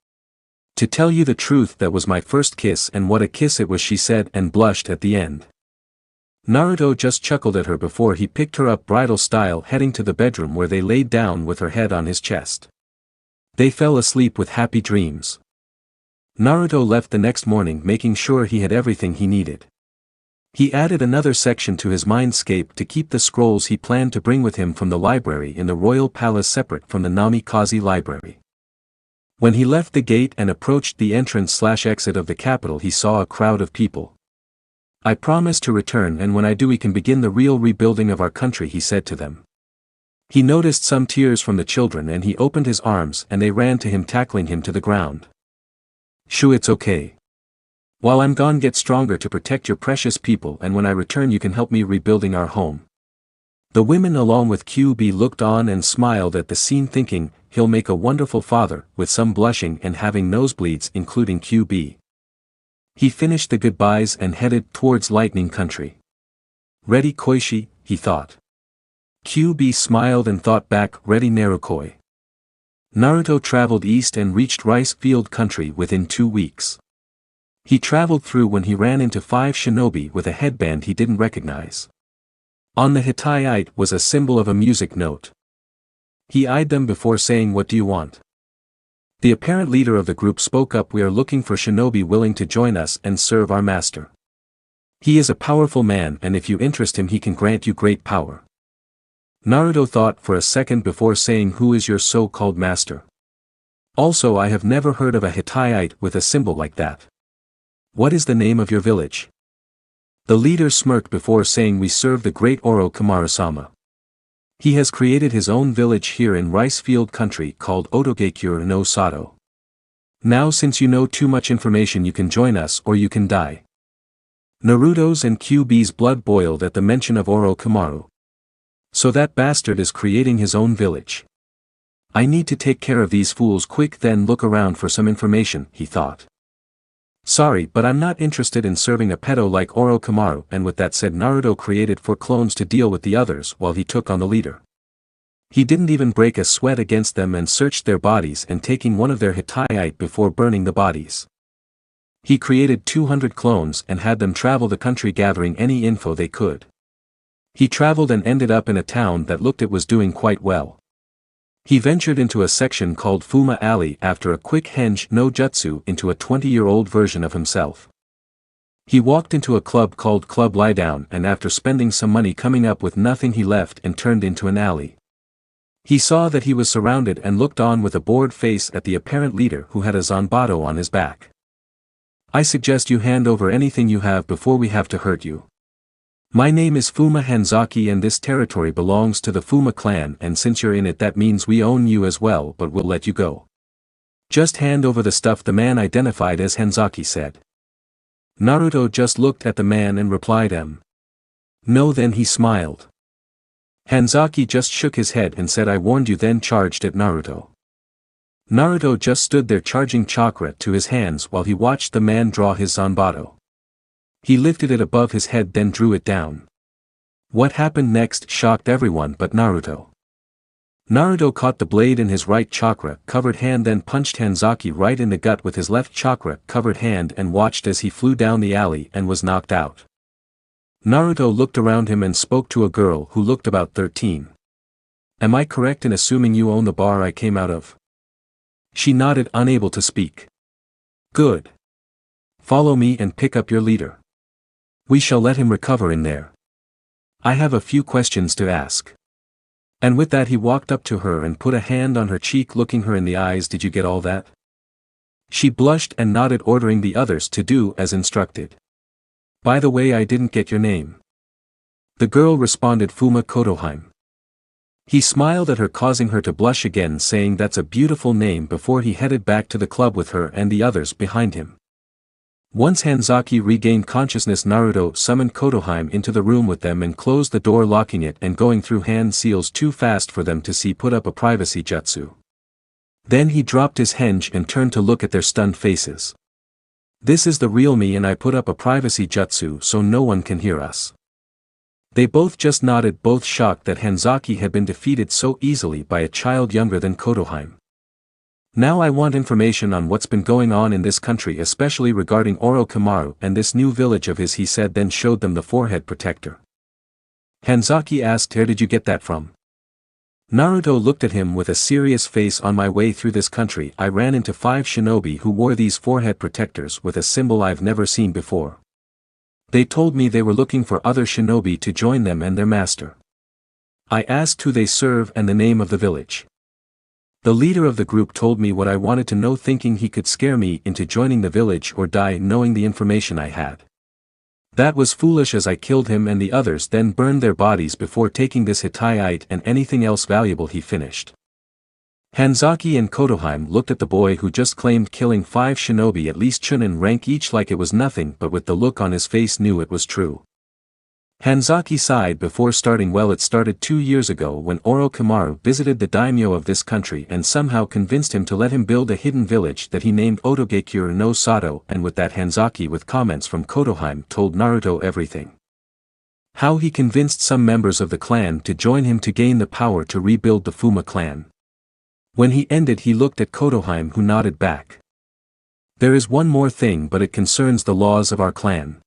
To tell you the truth, that was my first kiss, and what a kiss it was, she said and blushed at the end. Naruto just chuckled at her before he picked her up bridal style, heading to the bedroom where they laid down with her head on his chest. They fell asleep with happy dreams. Naruto left the next morning making sure he had everything he needed. He added another section to his mindscape to keep the scrolls he planned to bring with him from the library in the royal palace separate from the Namikaze library. When he left the gate and approached the entrance/exit of the capital, he saw a crowd of people. I promise to return, and when I do we can begin the real rebuilding of our country, he said to them. He noticed some tears from the children and he opened his arms and they ran to him, tackling him to the ground. Shoo, it's okay. While I'm gone, get stronger to protect your precious people, and when I return you can help me rebuilding our home. The women along with QB looked on and smiled at the scene, thinking, he'll make a wonderful father, with some blushing and having nosebleeds, including QB. He finished the goodbyes and headed towards Lightning Country. Ready, Koishi, he thought. QB smiled and thought back, ready, Narukoi. Naruto traveled east and reached Rice Field Country within 2 weeks. He traveled through when he ran into 5 shinobi with a headband he didn't recognize. On the Hittite was a symbol of a music note. He eyed them before saying, what do you want? The apparent leader of the group spoke up, we are looking for shinobi willing to join us and serve our master. He is a powerful man, and if you interest him he can grant you great power. Naruto thought for a second before saying, who is your so-called master? Also, I have never heard of a Hittite with a symbol like that. What is the name of your village? The leader smirked before saying, we serve the great Orochimaru-sama. He has created his own village here in rice field country called Otogekure no Sato. Now since you know too much information, you can join us or you can die. Naruto's and QB's blood boiled at the mention of Orochimaru. So that bastard is creating his own village. I need to take care of these fools quick, then look around for some information, he thought. Sorry, but I'm not interested in serving a pedo like Orochimaru. And with that said, Naruto created 4 clones to deal with the others while he took on the leader. He didn't even break a sweat against them and searched their bodies and taking one of their Hittite before burning the bodies. He created 200 clones and had them travel the country gathering any info they could. He traveled and ended up in a town that looked it was doing quite well. He ventured into a section called Fuma Alley after a quick henge no jutsu into a 20-year-old version of himself. He walked into a club called Club Lie Down, and after spending some money coming up with nothing, he left and turned into an alley. He saw that he was surrounded and looked on with a bored face at the apparent leader who had a zanbato on his back. I suggest you hand over anything you have before we have to hurt you. My name is Fuma Hanzaki and this territory belongs to the Fuma Clan, and since you're in it that means we own you as well, but we'll let you go. Just hand over the stuff, the man identified as Hanzaki said. Naruto just looked at the man and replied No, then he smiled. Hanzaki just shook his head and said, I warned you, then charged at Naruto. Naruto just stood there charging chakra to his hands while he watched the man draw his zanbato. He lifted it above his head then drew it down. What happened next shocked everyone but Naruto. Naruto caught the blade in his right chakra-covered hand, then punched Hanzaki right in the gut with his left chakra-covered hand and watched as he flew down the alley and was knocked out. Naruto looked around him and spoke to a girl who looked about 13. Am I correct in assuming you own the bar I came out of? She nodded, unable to speak. Good. Follow me and pick up your leader. We shall let him recover in there. I have a few questions to ask. And with that he walked up to her and put a hand on her cheek, looking her in the eyes. Did you get all that? She blushed and nodded, ordering the others to do as instructed. By the way, I didn't get your name. The girl responded, Fuma Kotoheim. He smiled at her, causing her to blush again, saying that's a beautiful name, before he headed back to the club with her and the others behind him. Once Hanzaki regained consciousness, Naruto summoned Kotoheim into the room with them and closed the door, locking it and going through hand seals too fast for them to see, put up a privacy jutsu. Then he dropped his henge and turned to look at their stunned faces. This is the real me, and I put up a privacy jutsu so no one can hear us. They both just nodded, both shocked that Hanzaki had been defeated so easily by a child younger than Kotoheim. Now I want information on what's been going on in this country, especially regarding Orochimaru and this new village of his, he said, then showed them the forehead protector. Hanzaki asked, where did you get that from? Naruto looked at him with a serious face. On my way through this country I ran into 5 shinobi who wore these forehead protectors with a symbol I've never seen before. They told me they were looking for other shinobi to join them and their master. I asked who they serve and the name of the village. The leader of the group told me what I wanted to know, thinking he could scare me into joining the village or die knowing the information I had. That was foolish, as I killed him and the others, then burned their bodies before taking this Hittite and anything else valuable, he finished. Hanzaki and Kotoheim looked at the boy who just claimed killing 5 shinobi, at least Chunin rank each, like it was nothing, but with the look on his face knew it was true. Hanzaki sighed before starting. Well, it started 2 years ago when Orochimaru visited the daimyo of this country and somehow convinced him to let him build a hidden village that he named Otogekure no Sato, and with that Hanzaki, with comments from Kotoheim, told Naruto everything. How he convinced some members of the clan to join him to gain the power to rebuild the Fuma clan. When he ended he looked at Kotoheim, who nodded back. There is one more thing, but it concerns the laws of our clan.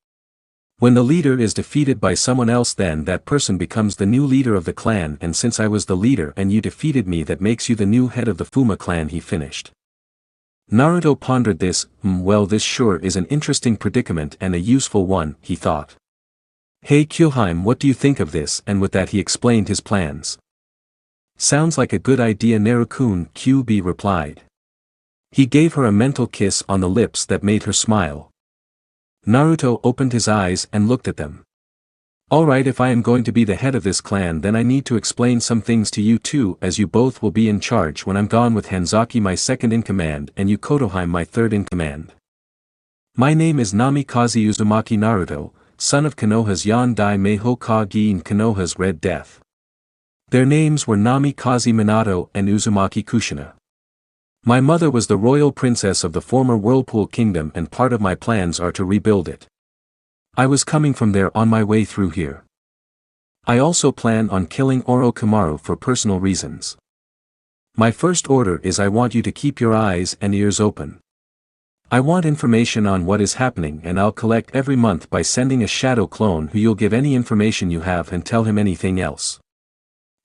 When the leader is defeated by someone else, then that person becomes the new leader of the clan, and since I was the leader and you defeated me, that makes you the new head of the Fuma clan, he finished. Naruto pondered this. Well, this sure is an interesting predicament and a useful one, he thought. Hey Kyoheim, what do you think of this? And with that he explained his plans. Sounds like a good idea, Naruto-kun, QB replied. He gave her a mental kiss on the lips that made her smile. Naruto opened his eyes and looked at them. Alright, if I am going to be the head of this clan, then I need to explain some things to you too, as you both will be in charge when I'm gone, with Hanzaki my second in command and you Kotohime my third in command. My name is NamikazeUzumaki Naruto, son of Konoha's Yandai Meiho Kage and Konoha's Red Death. Their names were Namikaze Minato and Uzumaki Kushina. My mother was the royal princess of the former Whirlpool kingdom, and part of my plans are to rebuild it. I was coming from there on my way through here. I also plan on killing Orochimaru for personal reasons. My first order is I want you to keep your eyes and ears open. I want information on what is happening, and I'll collect every month by sending a shadow clone who you'll give any information you have and tell him anything else.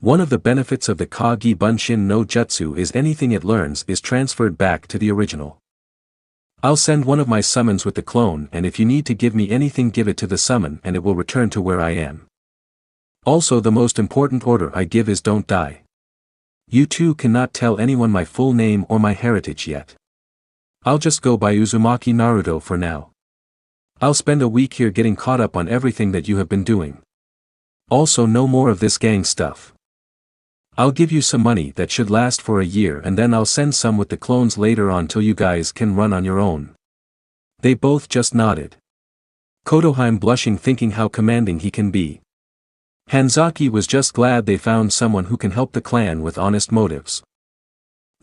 One of the benefits of the Kage Bunshin no Jutsu is anything it learns is transferred back to the original. I'll send one of my summons with the clone, and if you need to give me anything, give it to the summon and it will return to where I am. Also, the most important order I give is don't die. You two cannot tell anyone my full name or my heritage yet. I'll just go by Uzumaki Naruto for now. I'll spend a week here getting caught up on everything that you have been doing. Also, no more of this gang stuff. I'll give you some money that should last for a year, and then I'll send some with the clones later on till you guys can run on your own. They both just nodded. Kotohime blushing, thinking how commanding he can be. Hanzaki was just glad they found someone who can help the clan with honest motives.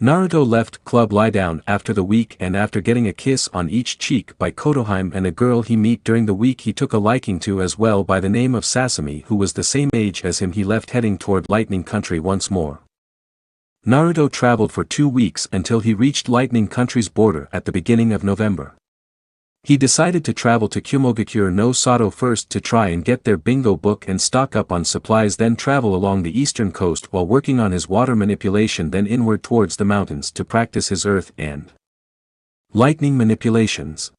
Naruto left Club Lie Down after the week, and after getting a kiss on each cheek by Kotohime and a girl he met during the week he took a liking to as well by the name of Sasami, who was the same age as him, he left heading toward Lightning Country once more. Naruto traveled for 2 weeks until he reached Lightning Country's border at the beginning of November. He decided to travel to Kumogakure no Sato first to try and get their bingo book and stock up on supplies, then travel along the eastern coast while working on his water manipulation, then inward towards the mountains to practice his earth and lightning manipulations.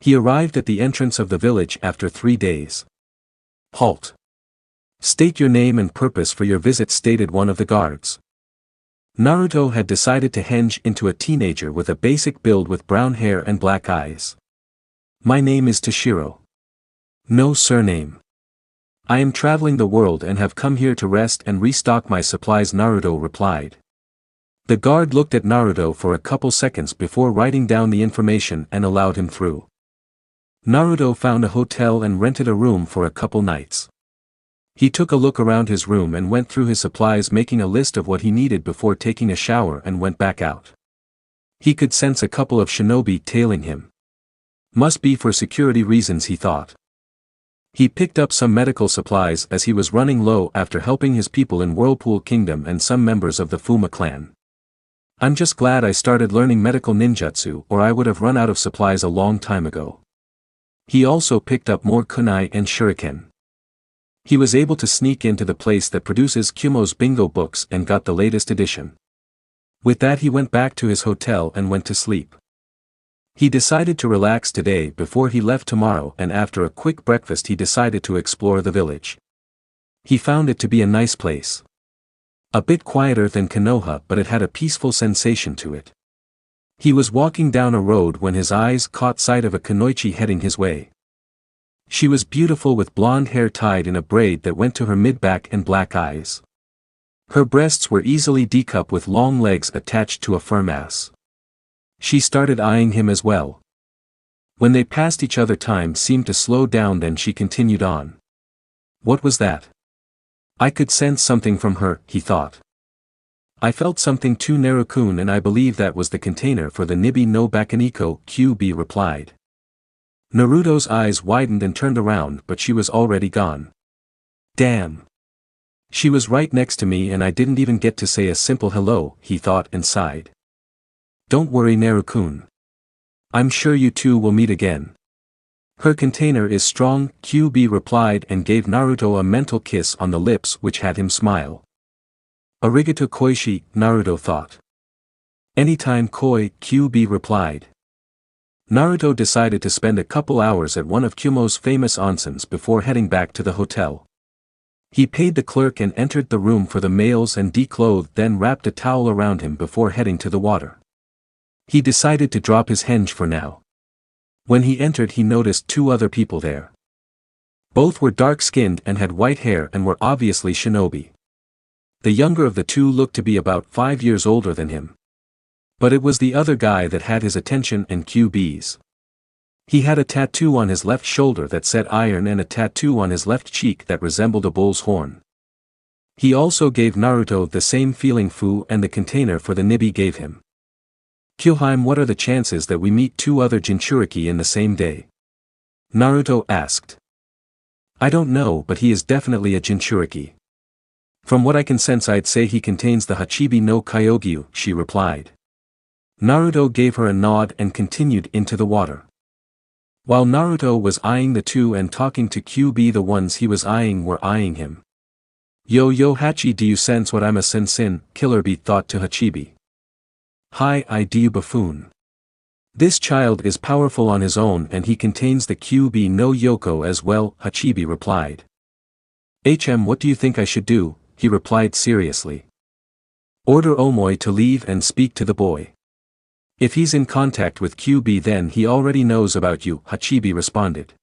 He arrived at the entrance of the village after 3 days. Halt. State your name and purpose for your visit, stated one of the guards. Naruto had decided to henge into a teenager with a basic build with brown hair and black eyes. My name is Toshiro. No surname. I am traveling the world and have come here to rest and restock my supplies, Naruto replied. The guard looked at Naruto for a couple seconds before writing down the information and allowed him through. Naruto found a hotel and rented a room for a couple nights. He took a look around his room and went through his supplies, making a list of what he needed before taking a shower, and went back out. He could sense a couple of shinobi tailing him. Must be for security reasons, he thought. He picked up some medical supplies as he was running low after helping his people in Whirlpool Kingdom and some members of the Fuma Clan. I'm just glad I started learning medical ninjutsu, or I would have run out of supplies a long time ago. He also picked up more kunai and shuriken. He was able to sneak into the place that produces Kumo's bingo books and got the latest edition. With that, he went back to his hotel and went to sleep. He decided to relax today before he left tomorrow, and after a quick breakfast he decided to explore the village. He found it to be a nice place. A bit quieter than Konoha, but it had a peaceful sensation to it. He was walking down a road when his eyes caught sight of a kunoichi heading his way. She was beautiful with blonde hair tied in a braid that went to her mid-back and black eyes. Her breasts were easily decup with long legs attached to a firm ass. She started eyeing him as well. When they passed each other, time seemed to slow down, then she continued on. What was that? I could sense something from her, he thought. I felt something too, Naruto-kun, and I believe that was the container for the Nibi no Bakaniko, QB replied. Naruto's eyes widened and turned around, but she was already gone. Damn. She was right next to me and I didn't even get to say a simple hello, he thought and sighed. Don't worry, Naruto-kun. I'm sure you two will meet again. Her container is strong, QB replied and gave Naruto a mental kiss on the lips which had him smile. Arigato koishi, Naruto thought. Anytime koi, QB replied. Naruto decided to spend a couple hours at one of Kumo's famous onsens before heading back to the hotel. He paid the clerk and entered the room for the males and declothed, then wrapped a towel around him before heading to the water. He decided to drop his henge for now. When he entered he noticed two other people there. Both were dark-skinned and had white hair and were obviously shinobi. The younger of the two looked to be about 5 years older than him. But it was the other guy that had his attention and QB's. He had a tattoo on his left shoulder that said iron and a tattoo on his left cheek that resembled a bull's horn. He also gave Naruto the same feeling Fu and the container for the Nibi gave him. Kyoheim, what are the chances that we meet two other Jinchuriki in the same day? Naruto asked. I don't know, but he is definitely a Jinchuriki. From what I can sense I'd say he contains the Hachibi no Kyogyu, she replied. Naruto gave her a nod and continued into the water. While Naruto was eyeing the two and talking to QB, the ones he was eyeing were eyeing him. Yo Hachi, do you sense what I'm a sin? Killer Bee thought to Hachibi. Hi, I do, you buffoon. This child is powerful on his own and he contains the QB no Yoko as well, Hachibi replied. What do you think I should do? He replied seriously. Order Omoi to leave and speak to the boy. If he's in contact with QB then he already knows about you, Hachibi responded.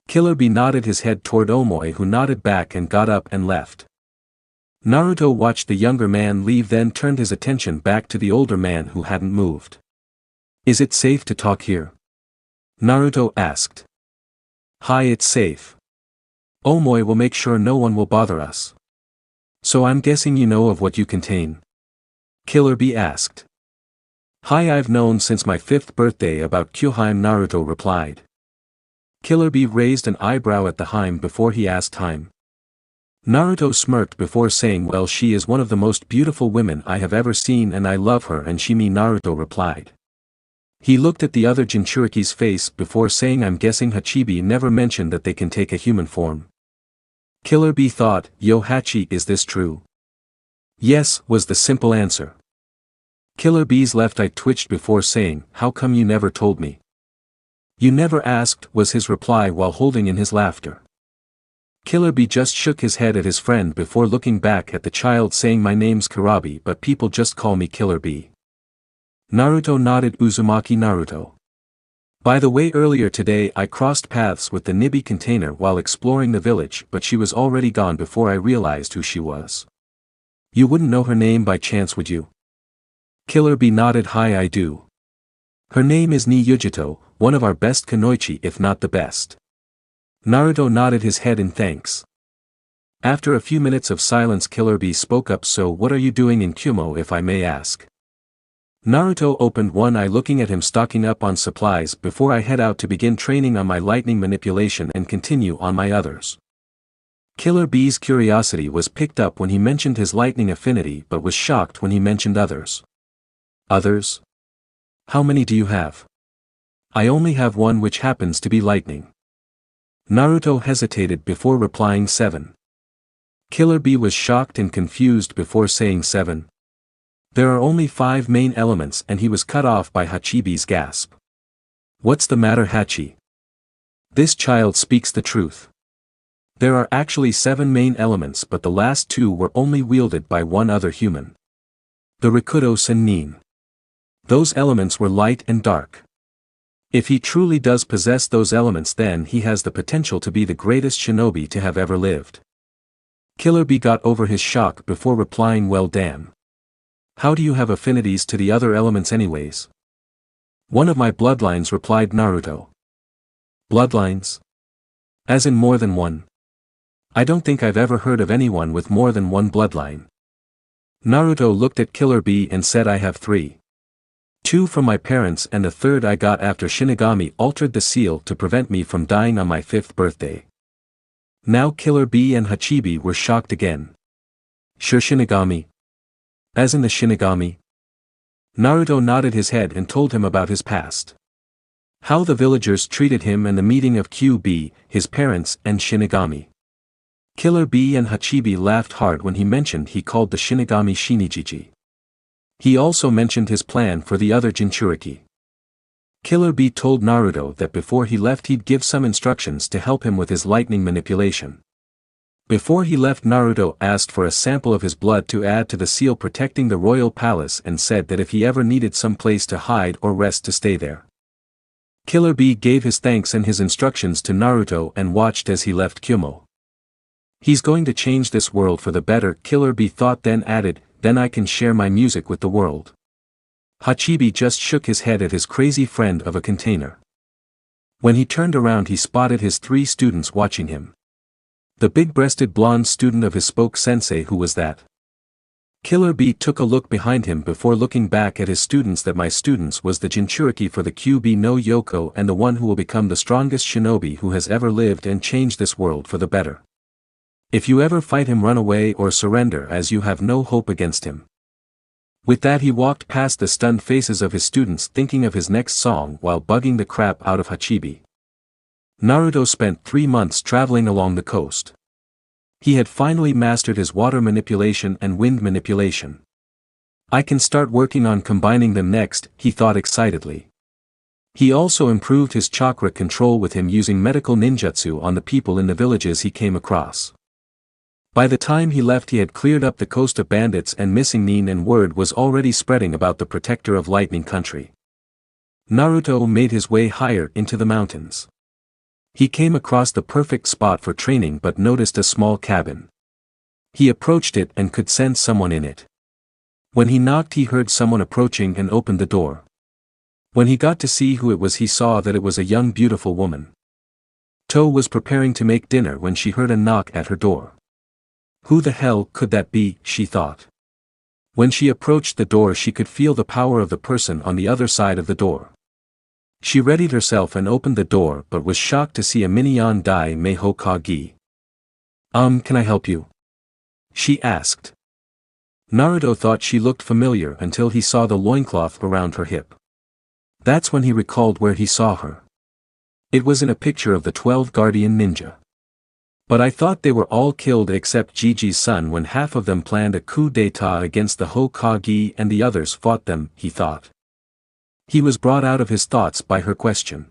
Killer Bee nodded his head toward Omoi, who nodded back and got up and left. Naruto watched the younger man leave, then turned his attention back to the older man who hadn't moved. Is it safe to talk here? Naruto asked. Hi, it's safe. Omoi will make sure no one will bother us. So I'm guessing you know of what you contain? Killer Bee asked. Hi, I've known since my 5th birthday about Kyoheim, Naruto replied. Killer Bee raised an eyebrow at the Heim before he asked Heim. Naruto smirked before saying, well, she is one of the most beautiful women I have ever seen and I love her, and she me, Naruto replied. He looked at the other Jinchuriki's face before saying, I'm guessing Hachibi never mentioned that they can take a human form. Killer Bee thought, yo Hachi, is this true? Yes, was the simple answer. Killer Bee's left eye twitched before saying, how come you never told me? You never asked, was his reply while holding in his laughter. Killer Bee just shook his head at his friend before looking back at the child saying, my name's Karabi but people just call me Killer Bee. Naruto nodded. Uzumaki Naruto. By the way, earlier today I crossed paths with the Nibi container while exploring the village, but she was already gone before I realized who she was. You wouldn't know her name by chance, would you? Killer Bee nodded. Hi, I do. Her name is Ni Yujito, one of our best kunoichi if not the best. Naruto nodded his head in thanks. After a few minutes of silence Killer Bee spoke up, so what are you doing in Kumo if I may ask? Naruto opened one eye looking at him, stocking up on supplies before I head out to begin training on my lightning manipulation and continue on my others. Killer Bee's curiosity was picked up when he mentioned his lightning affinity but was shocked when he mentioned others. Others? How many do you have? I only have one, which happens to be lightning. Naruto hesitated before replying 7. Killer Bee was shocked and confused before saying 7. There are only 5 main elements, and he was cut off by Hachibi's gasp. What's the matter, Hachi? This child speaks the truth. There are actually 7 main elements, but the last 2 were only wielded by one other human. The Rikudo Sennin. Those elements were light and dark. If he truly does possess those elements, then he has the potential to be the greatest shinobi to have ever lived. Killer Bee got over his shock before replying, well, damn. How do you have affinities to the other elements anyways? One of my bloodlines, replied Naruto. Bloodlines? As in more than one? I don't think I've ever heard of anyone with more than one bloodline. Naruto looked at Killer Bee and said, I have 3. 2 from my parents and the 3rd I got after Shinigami altered the seal to prevent me from dying on my 5th birthday. Now Killer Bee and Hachibi were shocked again. Sure, Shinigami? As in the Shinigami? Naruto nodded his head and told him about his past. How the villagers treated him and the meeting of QB, his parents and Shinigami. Killer Bee and Hachibi laughed hard when he mentioned he called the Shinigami Shinijiji. He also mentioned his plan for the other Jinchuriki. Killer Bee told Naruto that before he left he'd give some instructions to help him with his lightning manipulation. Before he left, Naruto asked for a sample of his blood to add to the seal protecting the royal palace and said that if he ever needed some place to hide or rest to stay there. Killer Bee gave his thanks and his instructions to Naruto and watched as he left Kyumo. He's going to change this world for the better, Killer Bee thought, then added, then I can share my music with the world. Hachibi just shook his head at his crazy friend of a container. When he turned around he spotted his 3 students watching him. The big-breasted blonde student of his spoke sensei, who was that? Killer Bee took a look behind him before looking back at his students. That my students was the Jinchuriki for the QB no Yoko and the one who will become the strongest shinobi who has ever lived and change this world for the better. If you ever fight him, run away or surrender, as you have no hope against him. With that he walked past the stunned faces of his students, thinking of his next song while bugging the crap out of Hachibi. Naruto spent 3 months traveling along the coast. He had finally mastered his water manipulation and wind manipulation. I can start working on combining them next, he thought excitedly. He also improved his chakra control with him using medical ninjutsu on the people in the villages he came across. By the time he left he had cleared up the coast of bandits and missing Nin, and word was already spreading about the protector of lightning country. Naruto made his way higher into the mountains. He came across the perfect spot for training but noticed a small cabin. He approached it and could sense someone in it. When he knocked he heard someone approaching and opened the door. When he got to see who it was he saw that it was a young beautiful woman. To was preparing to make dinner when she heard a knock at her door. Who the hell could that be, she thought. When she approached the door she could feel the power of the person on the other side of the door. She readied herself and opened the door but was shocked to see a Minion Dai Meiho Kagi. Can I help you?" she asked. Naruto thought she looked familiar until he saw the loincloth around her hip. That's when he recalled where he saw her. It was in a picture of the 12 guardian ninja. But I thought they were all killed except Jiji's son when half of them planned a coup d'état against the Hokage and the others fought them, he thought. He was brought out of his thoughts by her question.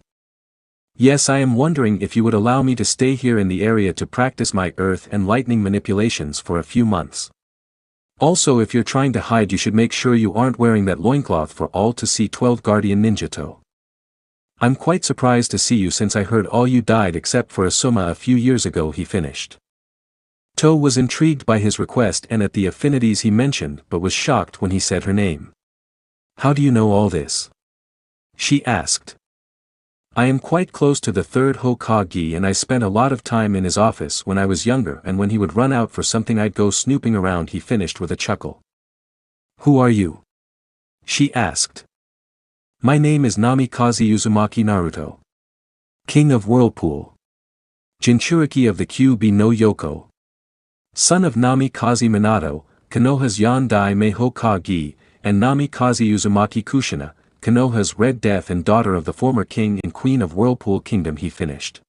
"Yes, I am wondering if you would allow me to stay here in the area to practice my earth and lightning manipulations for a few months. Also, if you're trying to hide you should make sure you aren't wearing that loincloth for all to see 12 guardian ninja To. I'm quite surprised to see you since I heard all you died except for Asuma a few years ago," he finished. To was intrigued by his request and at the affinities he mentioned but was shocked when he said her name. "How do you know all this?" she asked. "I am quite close to the 3rd Hokage and I spent a lot of time in his office when I was younger, and when he would run out for something I'd go snooping around," he finished with a chuckle. "Who are you?" she asked. "My name is NamikazeUzumaki Naruto. King of Whirlpool. Jinchuriki of the QB no Yoko. Son of Namikaze Minato, Konoha's Yandai Meiho Kagi, and NamikazeUzumaki Kushina, Konoha's Red Death and daughter of the former king and queen of Whirlpool Kingdom," he finished.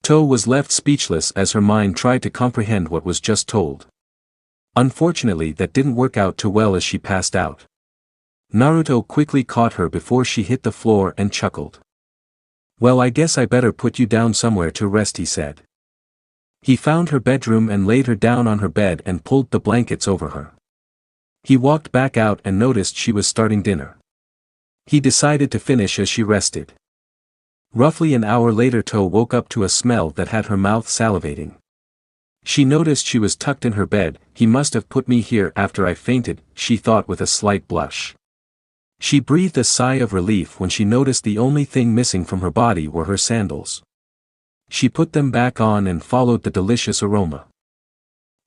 To was left speechless as her mind tried to comprehend what was just told. Unfortunately that didn't work out too well as she passed out. Naruto quickly caught her before she hit the floor and chuckled. "Well, I guess I better put you down somewhere to rest," he said. He found her bedroom and laid her down on her bed and pulled the blankets over her. He walked back out and noticed she was starting dinner. He decided to finish as she rested. Roughly an hour later To woke up to a smell that had her mouth salivating. She noticed she was tucked in her bed. "He must have put me here after I fainted," she thought with a slight blush. She breathed a sigh of relief when she noticed the only thing missing from her body were her sandals. She put them back on and followed the delicious aroma.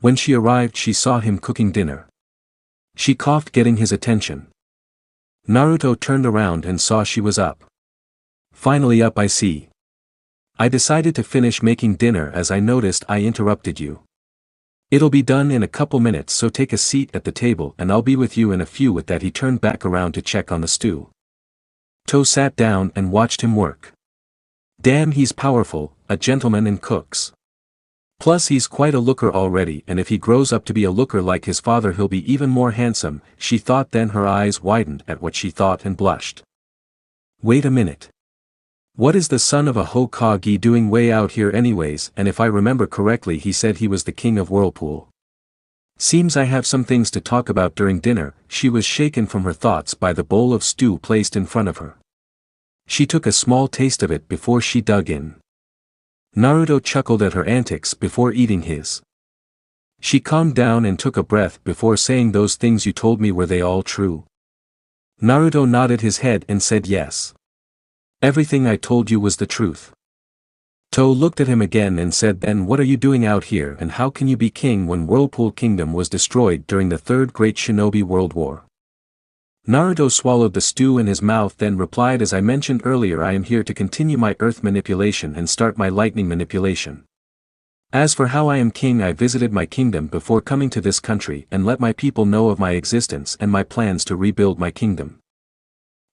When she arrived she saw him cooking dinner. She coughed, getting his attention. Naruto turned around and saw she was up. "Finally up, I see. I decided to finish making dinner as I noticed I interrupted you. It'll be done in a couple minutes, so take a seat at the table and I'll be with you in a few." With that he turned back around to check on the stew. To sat down and watched him work. Damn, he's powerful, a gentleman and cooks. Plus he's quite a looker already, and if he grows up to be a looker like his father he'll be even more handsome, she thought. Then her eyes widened at what she thought and blushed. "Wait a minute. What is the son of a Hokage doing way out here anyways? And if I remember correctly, he said he was the king of Whirlpool. Seems I have some things to talk about during dinner. She was shaken from her thoughts by the bowl of stew placed in front of her. She took a small taste of it before she dug in. Naruto chuckled at her antics before eating his. She calmed down and took a breath before saying, those things you told me, were they all true? Naruto nodded his head and said yes. Everything I told you was the truth. To looked at him again and said, then what are you doing out here, and how can you be king when Whirlpool Kingdom was destroyed during the Third Great Shinobi World War? Naruto swallowed the stew in his mouth, then replied, as I mentioned earlier, I am here to continue my earth manipulation and start my lightning manipulation. As for how I am king, I visited my kingdom before coming to this country and let my people know of my existence and my plans to rebuild my kingdom.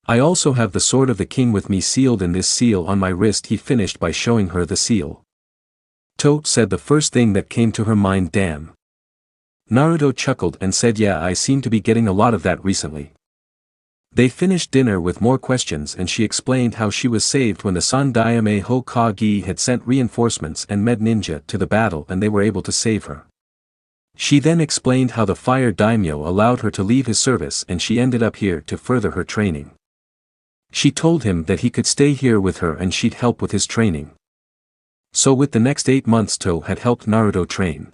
I also have the sword of the king with me, sealed in this seal on my wrist. He finished by showing her the seal. To said the first thing that came to her mind, damn. Naruto chuckled and said, yeah, I seem to be getting a lot of that recently. They finished dinner with more questions, and she explained how she was saved when the Sandaime Hokage had sent reinforcements and med ninja to the battle and they were able to save her. She then explained how the fire daimyo allowed her to leave his service and she ended up here to further her training. She told him that he could stay here with her and she'd help with his training. So with the next 8 months, To had helped Naruto train.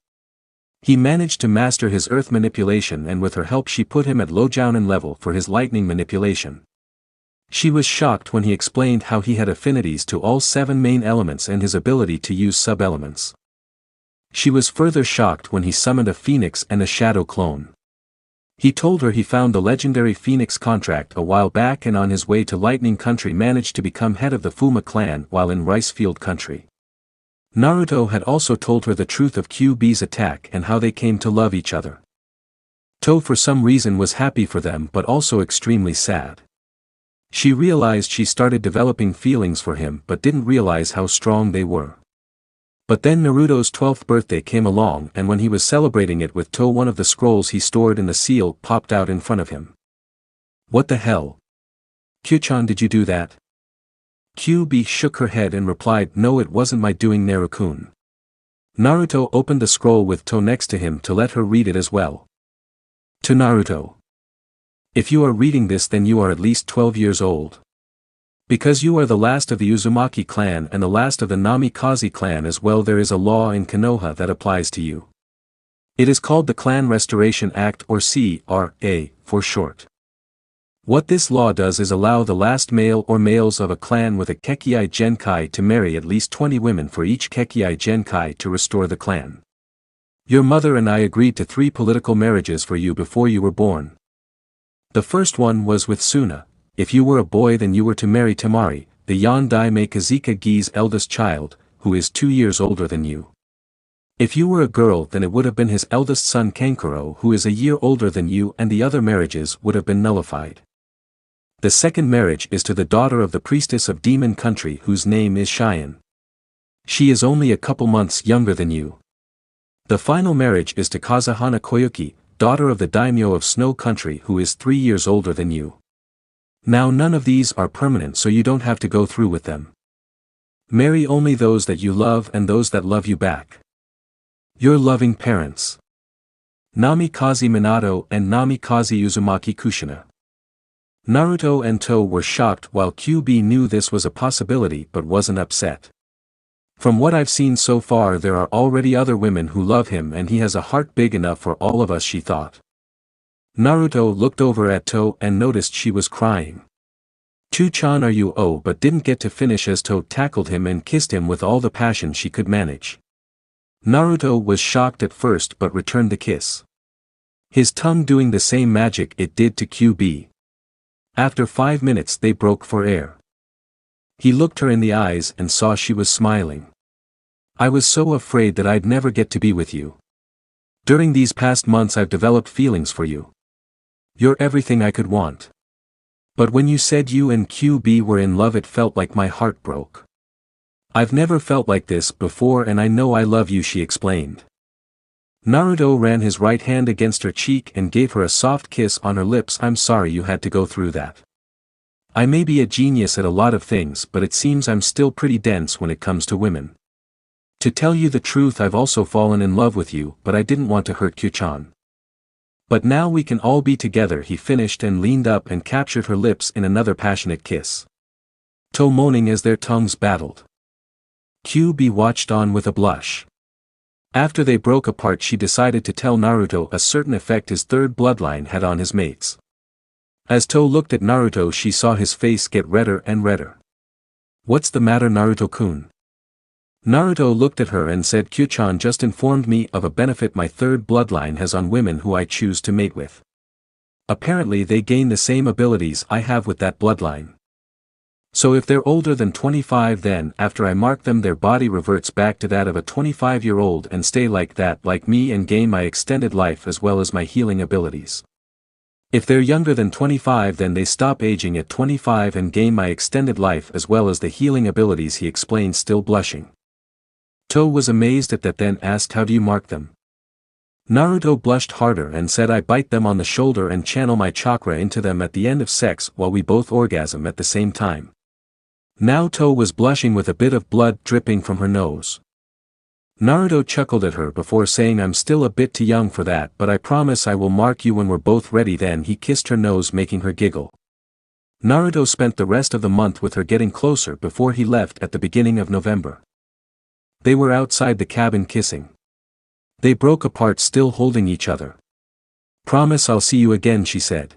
He managed to master his earth manipulation, and with her help she put him at low jounin level for his lightning manipulation. She was shocked when he explained how he had affinities to all 7 main elements and his ability to use sub-elements. She was further shocked when he summoned a phoenix and a shadow clone. He told her he found the legendary Phoenix contract a while back and on his way to Lightning Country managed to become head of the Fuma Clan while in Rice Field Country. Naruto had also told her the truth of QB's attack and how they came to love each other. To for some reason was happy for them but also extremely sad. She realized she started developing feelings for him but didn't realize how strong they were. But then Naruto's 12th birthday came along, and when he was celebrating it with To, one of the scrolls he stored in the seal popped out in front of him. What the hell? Kyuchan, did you do that? QB shook her head and replied, no, it wasn't my doing, Naru-kun. Naruto opened the scroll with To next to him to let her read it as well. To Naruto. If you are reading this, then you are at least 12 years old. Because you are the last of the Uzumaki clan and the last of the Namikaze clan as well, there is a law in Konoha that applies to you. It is called the Clan Restoration Act, or CRA, for short. What this law does is allow the last male or males of a clan with a Kekii Genkai to marry at least 20 women for each Kekii Genkai to restore the clan. Your mother and I agreed to 3 political marriages for you before you were born. The first one was with Suna. If you were a boy, then you were to marry Temari, the Yondai Meikazuka-gi's eldest child, who is 2 years older than you. If you were a girl, then it would have been his eldest son Kankuro, who is a year older than you, and the other marriages would have been nullified. The second marriage is to the daughter of the priestess of Demon Country, whose name is Cheyenne. She is only a couple months younger than you. The final marriage is to Kazuhana Koyuki, daughter of the daimyo of Snow Country, who is 3 years older than you. Now none of these are permanent, so you don't have to go through with them. Marry only those that you love and those that love you back. Your loving parents. Namikaze Minato and NamikazeUzumaki Kushina. Naruto and To were shocked while QB knew this was a possibility but wasn't upset. From what I've seen so far, there are already other women who love him and he has a heart big enough for all of us, she thought. Naruto looked over at To and noticed she was crying. Chu-chan, are you oh, but didn't get to finish as To tackled him and kissed him with all the passion she could manage. Naruto was shocked at first but returned the kiss. His tongue doing the same magic it did to QB. After 5 minutes they broke for air. He looked her in the eyes and saw she was smiling. I was so afraid that I'd never get to be with you. During these past months I've developed feelings for you. You're everything I could want. But when you said you and QB were in love, it felt like my heart broke. I've never felt like this before and I know I love you, she explained. Naruto ran his right hand against her cheek and gave her a soft kiss on her lips. I'm sorry you had to go through that. I may be a genius at a lot of things, but it seems I'm still pretty dense when it comes to women. To tell you the truth, I've also fallen in love with you, but I didn't want to hurt Kyu-chan. But now we can all be together, he finished and leaned up and captured her lips in another passionate kiss. To moaning as their tongues battled. QB watched on with a blush. After they broke apart, she decided to tell Naruto a certain effect his third bloodline had on his mates. As To looked at Naruto, she saw his face get redder and redder. What's the matter, Naruto-kun? Naruto looked at her and said, Kyu-chan just informed me of a benefit my third bloodline has on women who I choose to mate with. Apparently they gain the same abilities I have with that bloodline. So if they're older than 25, then after I mark them their body reverts back to that of a 25-year-old and stay like that like me and gain my extended life as well as my healing abilities. If they're younger than 25, then they stop aging at 25 and gain my extended life as well as the healing abilities, he explained, still blushing. To was amazed at that, then asked, how do you mark them? Naruto blushed harder and said, I bite them on the shoulder and channel my chakra into them at the end of sex while we both orgasm at the same time. Now To was blushing with a bit of blood dripping from her nose. Naruto chuckled at her before saying, I'm still a bit too young for that, but I promise I will mark you when we're both ready. Then he kissed her nose, making her giggle. Naruto spent the rest of the month with her, getting closer before he left at the beginning of November. They were outside the cabin kissing. They broke apart, still holding each other. Promise I'll see you again, she said.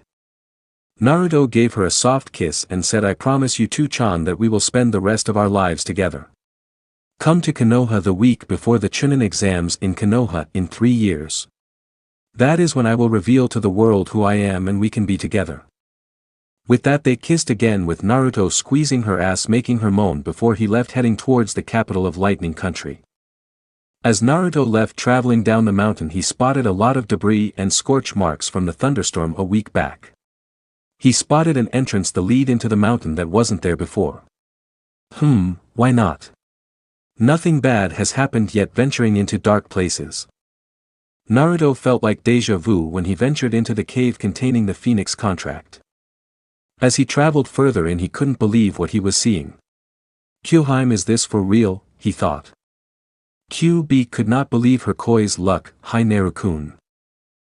Naruto gave her a soft kiss and said, I promise you too, Chan, that we will spend the rest of our lives together. Come to Konoha the week before the Chunin exams in Konoha in 3 years. That is when I will reveal to the world who I am and we can be together. With that they kissed again, with Naruto squeezing her ass making her moan before he left, heading towards the capital of Lightning Country. As Naruto left traveling down the mountain, he spotted a lot of debris and scorch marks from the thunderstorm a week back. He spotted an entrance that lead into the mountain that wasn't there before. Why not? Nothing bad has happened yet venturing into dark places. Naruto felt like deja vu when he ventured into the cave containing the Phoenix contract. As he traveled further in, he couldn't believe what he was seeing. Kyoheim, is this for real? He thought. QB could not believe her Koi's luck. Hi Naru-kun.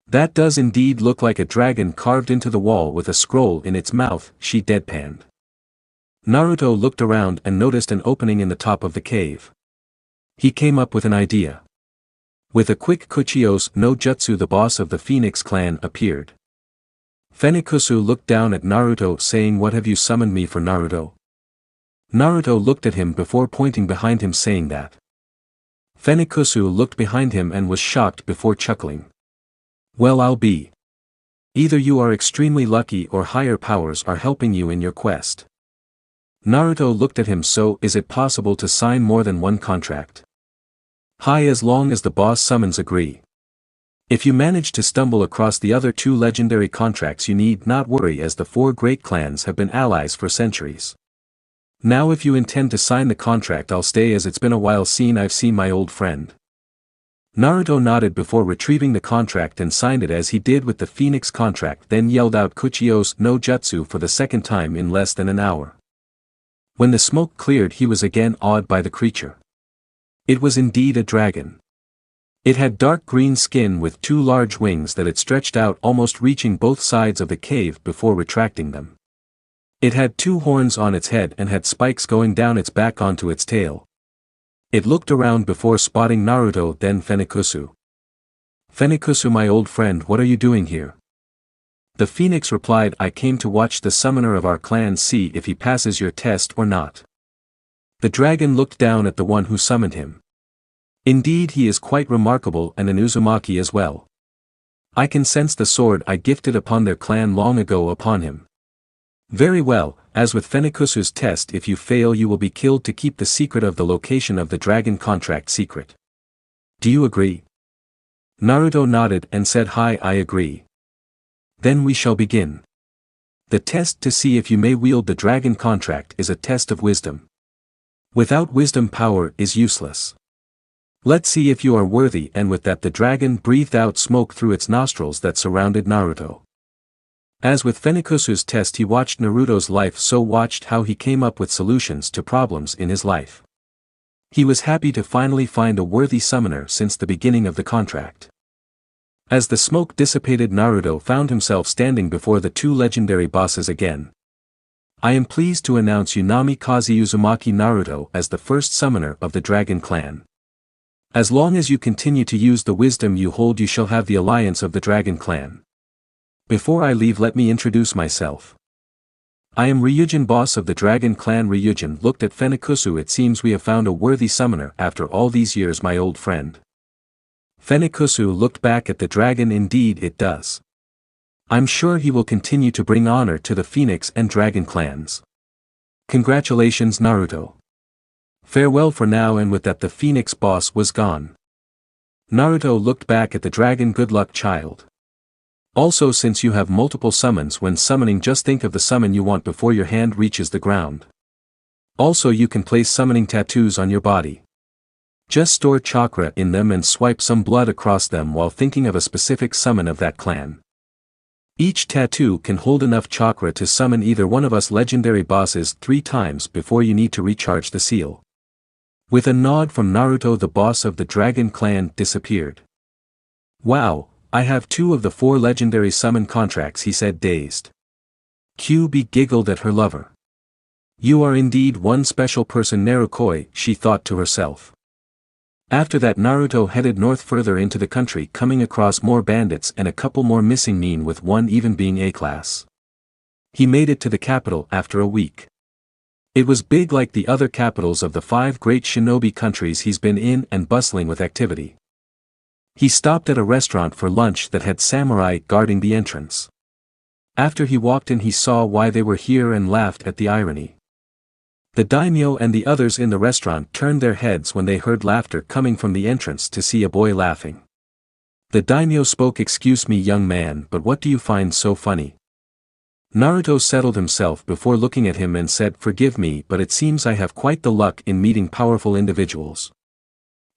That does indeed look like a dragon carved into the wall with a scroll in its mouth, she deadpanned. Naruto looked around and noticed an opening in the top of the cave. He came up with an idea. With a quick Kuchios no Jutsu, the boss of the Phoenix clan appeared. Fenikusu looked down at Naruto, saying, what have you summoned me for, Naruto? Naruto looked at him before pointing behind him, saying that. Fenikusu looked behind him and was shocked before chuckling. Well, I'll be. Either you are extremely lucky or higher powers are helping you in your quest. Naruto looked at him. So, is it possible to sign more than one contract? Hi, as long as the boss summons agree. If you manage to stumble across the other 2 legendary contracts, you need not worry, as the 4 great clans have been allies for centuries. Now if you intend to sign the contract, I'll stay, as it's been a while since I've seen my old friend. Naruto nodded before retrieving the contract and signed it as he did with the Phoenix contract, then yelled out Kuchios no Jutsu for the second time in less than an hour. When the smoke cleared, he was again awed by the creature. It was indeed a dragon. It had dark green skin with 2 large wings that it stretched out, almost reaching both sides of the cave before retracting them. It had 2 horns on its head and had spikes going down its back onto its tail. It looked around before spotting Naruto, then Fenikusu. Fenikusu, my old friend, what are you doing here? The Phoenix replied, I came to watch the summoner of our clan, see if he passes your test or not. The dragon looked down at the one who summoned him. Indeed, he is quite remarkable, and an Uzumaki as well. I can sense the sword I gifted upon their clan long ago upon him. Very well, as with Fenikusu's test, if you fail you will be killed to keep the secret of the location of the dragon contract secret. Do you agree? Naruto nodded and said, hi, I agree. Then we shall begin. The test to see if you may wield the dragon contract is a test of wisdom. Without wisdom, power is useless. Let's see if you are worthy. And with that the dragon breathed out smoke through its nostrils that surrounded Naruto. As with Fenikusu's test, he watched Naruto's life, so watched how he came up with solutions to problems in his life. He was happy to finally find a worthy summoner since the beginning of the contract. As the smoke dissipated, Naruto found himself standing before the two legendary bosses again. I am pleased to announce you NamikazeUzumaki Naruto as the first summoner of the Dragon Clan. As long as you continue to use the wisdom you hold, you shall have the alliance of the Dragon Clan. Before I leave, let me introduce myself. I am Ryujin, boss of the Dragon Clan. Ryujin looked at Fenikusu. It seems we have found a worthy summoner after all these years, my old friend. Fenikusu looked back at the dragon. Indeed it does. I'm sure he will continue to bring honor to the Phoenix and Dragon clans. Congratulations, Naruto. Farewell for now. And with that, the Phoenix boss was gone. Naruto looked back at the dragon. Good luck, child. Also, since you have multiple summons, when summoning, just think of the summon you want before your hand reaches the ground. Also, you can place summoning tattoos on your body. Just store chakra in them and swipe some blood across them while thinking of a specific summon of that clan. Each tattoo can hold enough chakra to summon either one of us legendary bosses 3 times before you need to recharge the seal. With a nod from Naruto, the boss of the Dragon Clan disappeared. Wow, I have 2 of the 4 legendary summon contracts, he said, dazed. QB giggled at her lover. You are indeed one special person, Narukoi, she thought to herself. After that, Naruto headed north further into the country, coming across more bandits and a couple more missing men, with one even being A-class. He made it to the capital after a week. It was big like the other capitals of the 5 great shinobi countries he's been in, and bustling with activity. He stopped at a restaurant for lunch that had samurai guarding the entrance. After he walked in, he saw why they were here and laughed at the irony. The daimyo and the others in the restaurant turned their heads when they heard laughter coming from the entrance to see a boy laughing. The daimyo spoke. Excuse me, young man, but what do you find so funny? Naruto settled himself before looking at him and said, forgive me, but it seems I have quite the luck in meeting powerful individuals.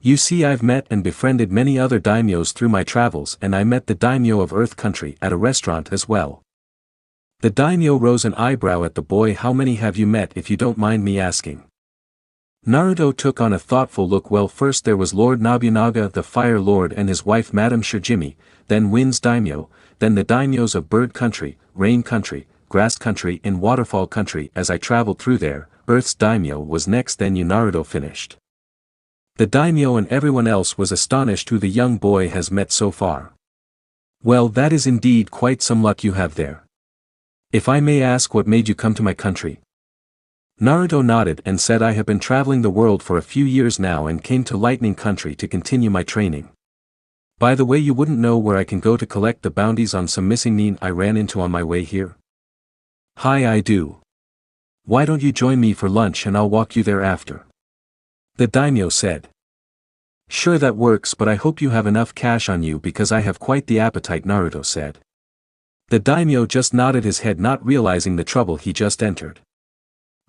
You see, I've met and befriended many other daimyos through my travels, and I met the daimyo of Earth Country at a restaurant as well. The daimyo rose an eyebrow at the boy. How many have you met, if you don't mind me asking? Naruto took on a thoughtful look. Well, first there was Lord Nobunaga the Fire Lord and his wife Madame Shijimi, then Wind's daimyo, then the daimyos of Bird Country, Rain Country, Grass Country and Waterfall Country. As I traveled through there, Earth's daimyo was next, then you. Naruto finished. The daimyo and everyone else was astonished who the young boy has met so far. Well, that is indeed quite some luck you have there. If I may ask, what made you come to my country? Naruto nodded and said, I have been traveling the world for a few years now and came to Lightning Country to continue my training. By the way, you wouldn't know where I can go to collect the bounties on some missing men I ran into on my way here? Hi, I do. Why don't you join me for lunch and I'll walk you there after? The daimyo said. Sure, that works, but I hope you have enough cash on you because I have quite the appetite, Naruto said. The daimyo just nodded his head, not realizing the trouble he just entered.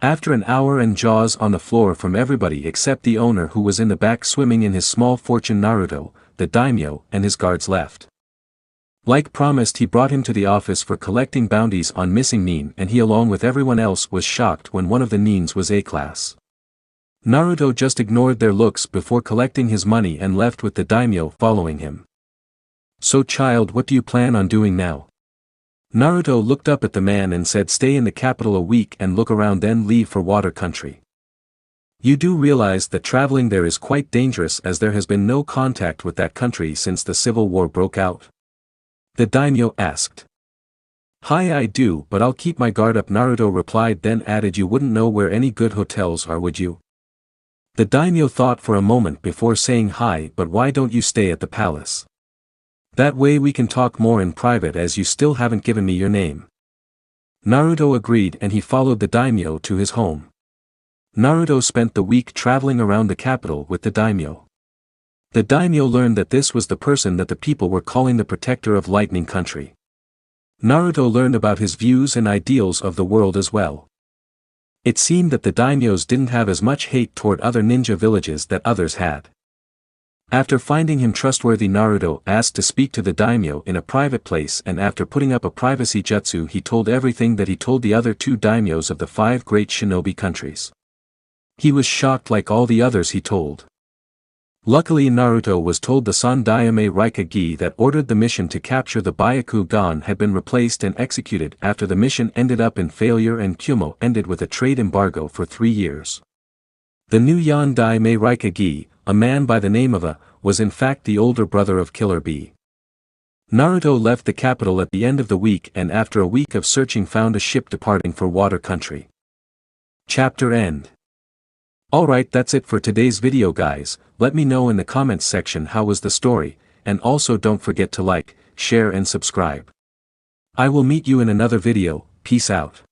After an hour and jaws on the floor from everybody except the owner, who was in the back swimming in his small fortune, Naruto, the daimyo and his guards left. Like promised, he brought him to the office for collecting bounties on missing men, and he along with everyone else was shocked when one of the nins was A-class. Naruto just ignored their looks before collecting his money and left with the daimyo following him. So child, what do you plan on doing now? Naruto looked up at the man and said, stay in the capital a week and look around, then leave for Water Country. You do realize that traveling there is quite dangerous, as there has been no contact with that country since the civil war broke out? The daimyo asked. Hi, I do, but I'll keep my guard up, Naruto replied, then added, you wouldn't know where any good hotels are, would you? The daimyo thought for a moment before saying, hi, but why don't you stay at the palace? That way we can talk more in private, as you still haven't given me your name. Naruto agreed and he followed the daimyo to his home. Naruto spent the week traveling around the capital with the daimyo. The daimyo learned that this was the person that the people were calling the protector of Lightning Country. Naruto learned about his views and ideals of the world as well. It seemed that the daimyos didn't have as much hate toward other ninja villages that others had. After finding him trustworthy, Naruto asked to speak to the daimyo in a private place, and after putting up a privacy jutsu he told everything that he told the other 2 daimyos of the 5 great shinobi countries. He was shocked like all the others he told. Luckily Naruto was told the Sandaime Raikage that ordered the mission to capture the Byakugan had been replaced and executed after the mission ended up in failure and Kumo ended with a trade embargo for 3 years. The new Yandaime Raikage, a man by the name of was in fact the older brother of Killer Bee. Naruto left the capital at the end of the week and after a week of searching found a ship departing for Water Country. Chapter end. Alright, that's it for today's video guys. Let me know in the comments section how was the story, and also don't forget to like, share and subscribe. I will meet you in another video. Peace out.